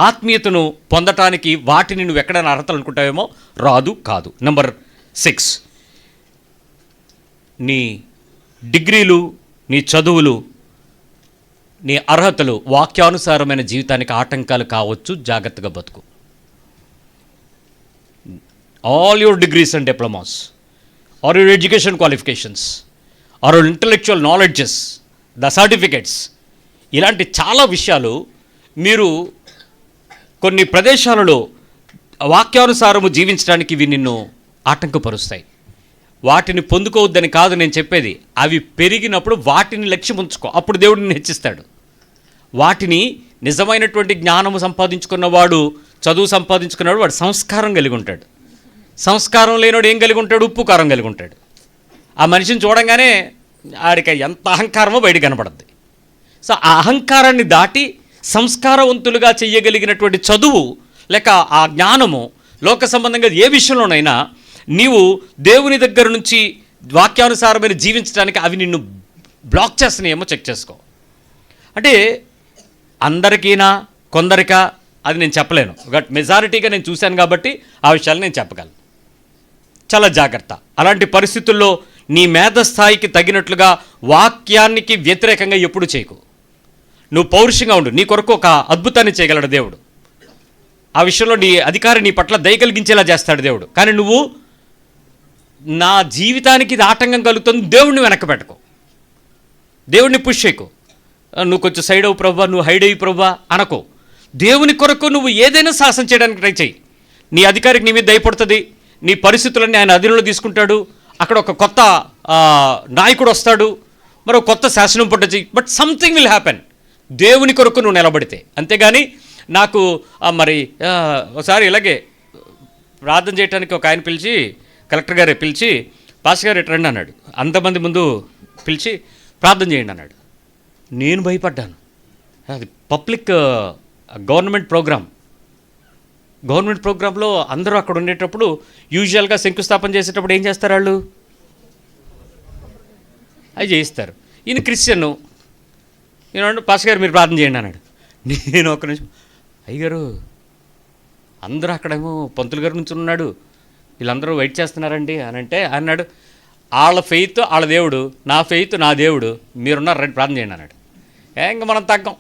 ఆత్మీయతను పొందటానికి వాటిని నువ్వు ఎక్కడైనా అర్హతలు అనుకుంటావేమో రాదు, కాదు. నెంబర్ 6, నీ డిగ్రీలు, నీ చదువులు, నీ అర్హతలు వాక్యానుసారమైన జీవితానికి ఆటంకాలు కావచ్చు. జాగ్రత్తగా బతుకు. All your degrees and diplomas, or your education qualifications, or your intellectual knowledges, the certificates, ఇలాంటి చాలా విషయాలు మీరు కొన్ని ప్రదేశాలలో వాక్యానుసారము జీవించడానికి ఇవి నిన్ను ఆటంకపరుస్తాయి. వాటిని పొందుకోవద్దని కాదు నేను చెప్పేది. అవి పెరిగినప్పుడు వాటిని లక్ష్యం ఉంచుకో, అప్పుడు దేవుడు నిన్ను హెచ్చిస్తాడు. వాటిని నిజమైనటువంటి జ్ఞానము సంపాదించుకున్నవాడు, చదువు సంపాదించుకున్నవాడు, వాడు సంస్కారం కలిగి ఉంటాడు. సంస్కారం లేనివాడు ఏం కలిగి ఉంటాడు? ఉప్పు కారం కలిగి ఉంటాడు. ఆ మనిషిని చూడంగానే ఆడికి ఎంత అహంకారమో బయట కనపడుద్ది. సో ఆ అహంకారాన్ని దాటి సంస్కారవంతులుగా చెయ్యగలిగినటువంటి చదువు లేక ఆ జ్ఞానము లోక సంబంధంగా ఏ విషయంలోనైనా నీవు దేవుని దగ్గర నుంచి వాక్యానుసారమైన జీవించడానికి అవి నిన్ను బ్లాక్ చేస్తున్నాయేమో చెక్ చేసుకో. అంటే అందరికీనా కొందరికా అది నేను చెప్పలేను, బట్ మెజారిటీగా నేను చూశాను కాబట్టి ఆ విషయాలు నేను చెప్పగలను. చాలా జాగ్రత్త. అలాంటి పరిస్థితుల్లో నీ మేధస్థాయికి తగినట్లుగా వాక్యానికి వ్యతిరేకంగా ఎప్పుడు చేయకు. నువ్వు పౌరుషంగా ఉండు. నీ కొరకు ఒక అద్భుతాన్ని చేయగలడు దేవుడు. ఆ విషయంలో నీ అధికారి నీ పట్ల దయ కలిగించేలా చేస్తాడు దేవుడు. కానీ నువ్వు నా జీవితానికి ఇది ఆటంకం కలుగుతుంది, దేవుడిని వెనక్కి పెట్టుకో, దేవుడిని పుష్ చేయకు. నువ్వు కొంచెం సైడ్ అవ్వు ప్రభా, నువ్వు హైడ్ అయ్యి ప్రభా అనకో. దేవుని కొరకు నువ్వు ఏదైనా సాహసం చేయడానికి ట్రై చేయి. నీ అధికారికి నీ మీద దయపడుతుంది. నీ పరిస్థితులన్నీ ఆయన అధీనంలో తీసుకుంటాడు. అక్కడ ఒక కొత్త నాయకుడు వస్తాడు, మరో కొత్త శాసనం పుట్టచ్చు. బట్ సంథింగ్ విల్ హ్యాపెన్ దేవుని కొరకు నువ్వు నిలబడితే. అంతేగాని నాకు మరి ఒకసారి ఇలాగే ప్రార్థన చేయడానికి ఒక ఆయన పిలిచి, కలెక్టర్ గారే పిలిచి, పాస్టర్ గారు రండి అన్నాడు. అంతమంది ముందు పిలిచి ప్రార్థన చేయండి అన్నాడు. నేను భయపడ్డాను. అది పబ్లిక్ గవర్నమెంట్ ప్రోగ్రాంలో అందరూ అక్కడ ఉండేటప్పుడు యూజువల్గా శంకుస్థాపన చేసేటప్పుడు ఏం చేస్తారు వాళ్ళు? అవి చేయిస్తారు. ఈయన క్రిస్టియన్, ఈయన పాస్టర్ గారు మీరు ప్రార్థన చేయండి అన్నాడు. నేను ఒక నిమిషం, అయ్యగారు అందరూ అక్కడేమో పంతులు గారి నుంచి ఉన్నాడు, వీళ్ళందరూ వెయిట్ చేస్తున్నారండి అని అంటే అన్నాడు, వాళ్ళ ఫెయిత్ వాళ్ళ దేవుడు, నా ఫెయిత్ నా దేవుడు, మీరున్నారు రండి ప్రార్థన చేయండి అన్నాడు. ఇంక మనం తగ్గం.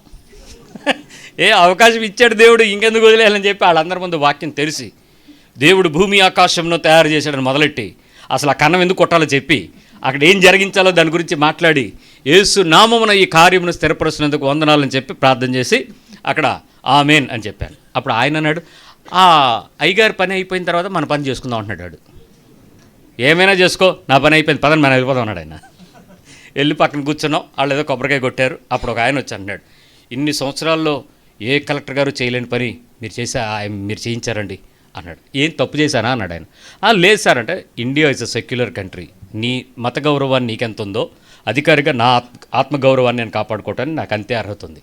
ఏ అవకాశం ఇచ్చాడు దేవుడు, ఇంకెందుకు వదిలేయాలని చెప్పి వాళ్ళందరి ముందు వాక్యం తెలిసి దేవుడు భూమి ఆకాశంలో తయారు చేశాడని మొదలెట్టి అసలు ఆ కన్నం ఎందుకు కొట్టాలో చెప్పి అక్కడ ఏం జరిగించాలో దాని గురించి మాట్లాడి యేసు నామమున ఈ కార్యమును స్థిరపరుస్తున్నందుకు వందనాలని చెప్పి ప్రార్థన చేసి అక్కడ ఆమేన్ అని చెప్పాను. అప్పుడు ఆయన అన్నాడు, ఆ అయ్యగారి పని అయిపోయిన తర్వాత మన పని చేసుకుందాం అంటున్నాడు. ఏమైనా చేసుకో, నా పని అయిపోయింది, పదని మనం వెళ్ళిపోదాం అన్నాడు. ఆయన వెళ్ళి పక్కన కూర్చున్నాం. వాళ్ళు ఏదో కొబ్బరికాయ కొట్టారు. అప్పుడు ఒక ఆయన వచ్చి అంటున్నాడు, ఇన్ని సంవత్సరాల్లో ఏ కలెక్టర్ గారు చేయలేని పని మీరు చేయించారండి అన్నాడు. ఏం తప్పు చేశానా అన్నాడు ఆయన. లేదు సార్ అంటే, India is a secular country, నీ మత గౌరవాన్ని నీకెంత ఉందో అధికారిగా నా ఆత్మగౌరవాన్ని నేను కాపాడుకోవటానికి నాకు అంతే అర్హత ఉంది,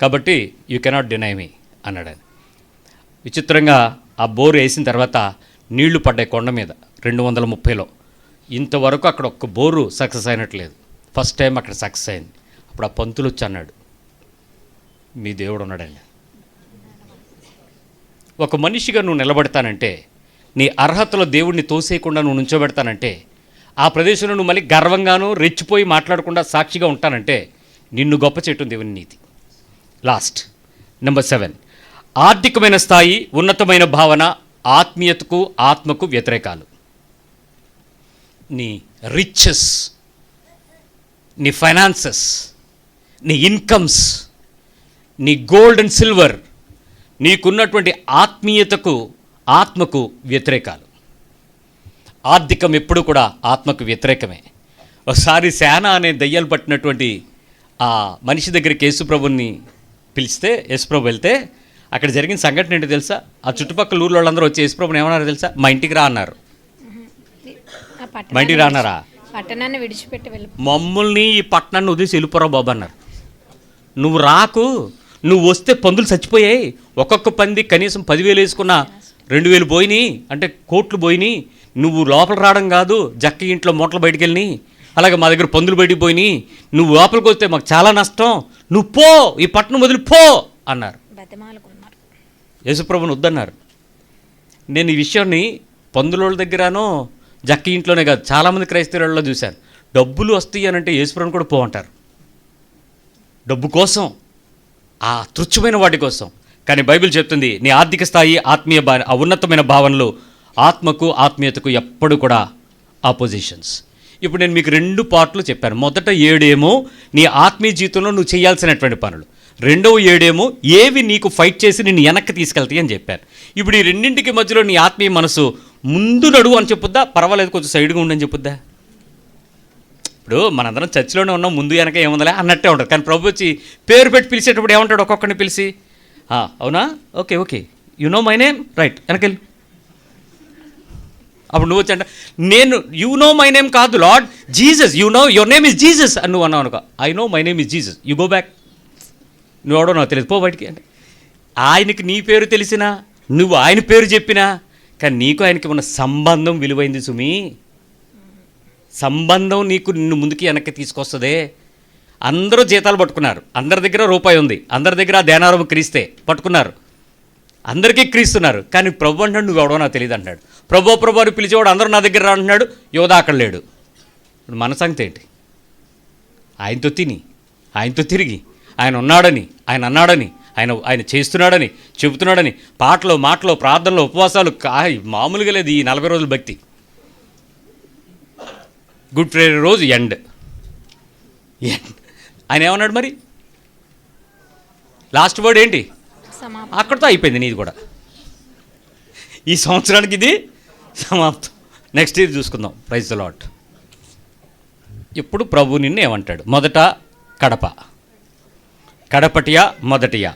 కాబట్టి యూ కెనాట్ డినై మీ అన్నాడు ఆయన. విచిత్రంగా ఆ బోరు వేసిన తర్వాత నీళ్లు పడ్డాయి కొండ మీద 230లో. ఇంతవరకు అక్కడ ఒక్క బోరు సక్సెస్ అయినట్లేదు. ఫస్ట్ టైం అక్కడ సక్సెస్ అయింది. అప్పుడు ఆ పంతులు వచ్చి అన్నాడు, మీ దేవుడు ఉన్నాడండి. ఒక మనిషిగా నువ్వు నిలబడతానంటే, నీ అర్హతలో దేవుడిని తోసేయకుండా నువ్వు నుంచోబెడతానంటే, ఆ ప్రదేశంలో నువ్వు మళ్ళీ గర్వంగాను రెచ్చిపోయి మాట్లాడకుండా సాక్షిగా ఉంటానంటే నిన్ను గొప్ప చేయటం దేవుని నీతి. లాస్ట్ నెంబర్ 7, ఆర్థికమైన స్థాయి, ఉన్నతమైన భావన ఆత్మీయతకు ఆత్మకు వ్యతిరేకాలు. నీ రిచెస్, నీ ఫైనాన్సెస్, నీ ఇన్కమ్స్, నీ గోల్డ్ అండ్ సిల్వర్ నీకున్నటువంటి ఆత్మీయతకు ఆత్మకు వ్యతిరేకాలు. ఆర్థికం ఎప్పుడు కూడా ఆత్మకు వ్యతిరేకమే. ఒకసారి సేన అనే దయ్యాలు పట్టినటువంటి ఆ మనిషి దగ్గరికి యేసుప్రభుని పిలిస్తే, యేసుప్రభు వెళ్తే అక్కడ జరిగిన సంఘటన ఏంటో తెలుసా? ఆ చుట్టుపక్కల ఊళ్ళో వాళ్ళందరూ వచ్చి యేసుప్రభుని ఏమన్నారు తెలుసా? మా ఇంటికి రా అన్నారు. మా ఇంటికి రా అన్నారా? పట్టణాన్ని విడిచిపెట్టి వెళ్ళి మమ్మల్ని ఈ పట్టణాన్ని వదిలేసి వెళ్ళిపోరా బాబు అన్నారు. నువ్వు రాకు, నువ్వు వస్తే పందులు చచ్చిపోయాయి, ఒక్కొక్క పంది కనీసం 10,000 వేసుకున్నా 2,000 పోయినాయి, అంటే కోట్లు పోయినాయి. నువ్వు లోపల రావడం కాదు, జక్క ఇంట్లో మూటలు బయటికి వెళ్ళినాయి, అలాగే మా దగ్గర పందులు బయటికి పోయినాయి, నువ్వు లోపలికి వస్తే మాకు చాలా నష్టం, నువ్వు పో, ఈ పట్టణం వదిలి పో అన్నారు. యేసుప్రభుని వద్దన్నారు. నేను ఈ విషయాన్ని పందులోళ్ళ దగ్గరనో జక్క ఇంట్లోనే కాదు, చాలామంది క్రైస్తవులలో చూశాను. డబ్బులు వస్తాయి అని అంటే యేసుప్రభుని కూడా పో అంటారు, డబ్బు కోసం, ఆ తుచ్చమైన వాటి కోసం. కానీ బైబిల్ చెప్తుంది, నీ ఆర్థిక స్థాయి, ఆత్మీయ ఆ ఉన్నతమైన భావనలు ఆత్మకు ఆత్మీయతకు ఎప్పుడు కూడా ఆపోజిషన్స్. ఇప్పుడు నేను మీకు 2 పార్ట్లు చెప్పాను. మొదట 7 ఏమో నీ ఆత్మీయ జీవితంలో నువ్వు చేయాల్సినటువంటి పనులు, రెండవ 7 ఏమో ఏవి నీకు ఫైట్ చేసి నిన్ను వెనక్కి తీసుకెళ్తాయి అని చెప్పాను. ఇప్పుడు ఈ రెండింటికి మధ్యలో నీ ఆత్మీయ మనసు ముందు నడువు అని చెప్పుద్దా, పర్వాలేదు కొంచెం సైడ్గా ఉండని చెప్పుద్దా? ఇప్పుడు మనందరం చర్చిలోనే ఉన్నాం, ముందు వెనక ఏముందలే అన్నట్టే ఉంటుంది. కానీ ప్రభు వచ్చి పేరు పెట్టి పిలిచేటప్పుడు ఏమంటాడు? ఒక్కొక్కరిని పిలిచి, అవునా, okay okay, you know my name, right, వెనకెళ్ళి. అప్పుడు నువ్వు వచ్చి అంటే, నేను యు నో మై నేమ్ కాదు lord, Jesus, you know your name is Jesus అని నువ్వు అన్నావు అనుకో, I know my name is Jesus, you go back, నువ్వు ఎవడో నాకు తెలియదు, పో బయటికి. అంటే ఆయనకి నీ పేరు తెలిసినా, నువ్వు ఆయన పేరు చెప్పినా, కానీ నీకు ఆయనకి ఉన్న సంబంధం విలువైంది సుమి. సంబంధం నీకు నిన్ను ముందుకి వెనక్కి తీసుకొస్తుందే. అందరూ జీతాలు పట్టుకున్నారు, అందరి దగ్గర రూపాయి ఉంది, అందరి దగ్గర దేనారం క్రీస్తే పట్టుకున్నారు, అందరికీ క్రీస్తున్నారు. కానీ ప్రభు అంటాడు, నువ్వు ఎవడో నాకు తెలియదు అంటాడు. ప్రభు ప్రభు అని పిలిచేవాడు అందరూ నా దగ్గర రా అంటున్నాడు, యోధ అక్కడ లేడు. ఇప్పుడు మన సంగతి ఏంటి? ఆయనతో తిని, ఆయనతో తిరిగి, ఆయన ఉన్నాడని, ఆయన అన్నాడని, ఆయన చేస్తున్నాడని, చెబుతున్నాడని, పాటలు, మాటలు, ప్రార్థనలు, ఉపవాసాలు మామూలుగా లేదు. ఈ 40 రోజుల భక్తి, గుడ్ ఫ్రైడే రోజు ఎండ్. ఆయన ఏమన్నాడు మరి? లాస్ట్ వర్డ్ ఏంటి? అక్కడితో అయిపోయింది నీది కూడా. ఈ సంవత్సరానికి ఇది సమాప్తం. నెక్స్ట్ ఇయర్ చూసుకుందాం. Praise the lord. ఇప్పుడు ప్రభు నిన్ను ఏమంటాడు? మొదట కడప, కడపటియా మొదటియా.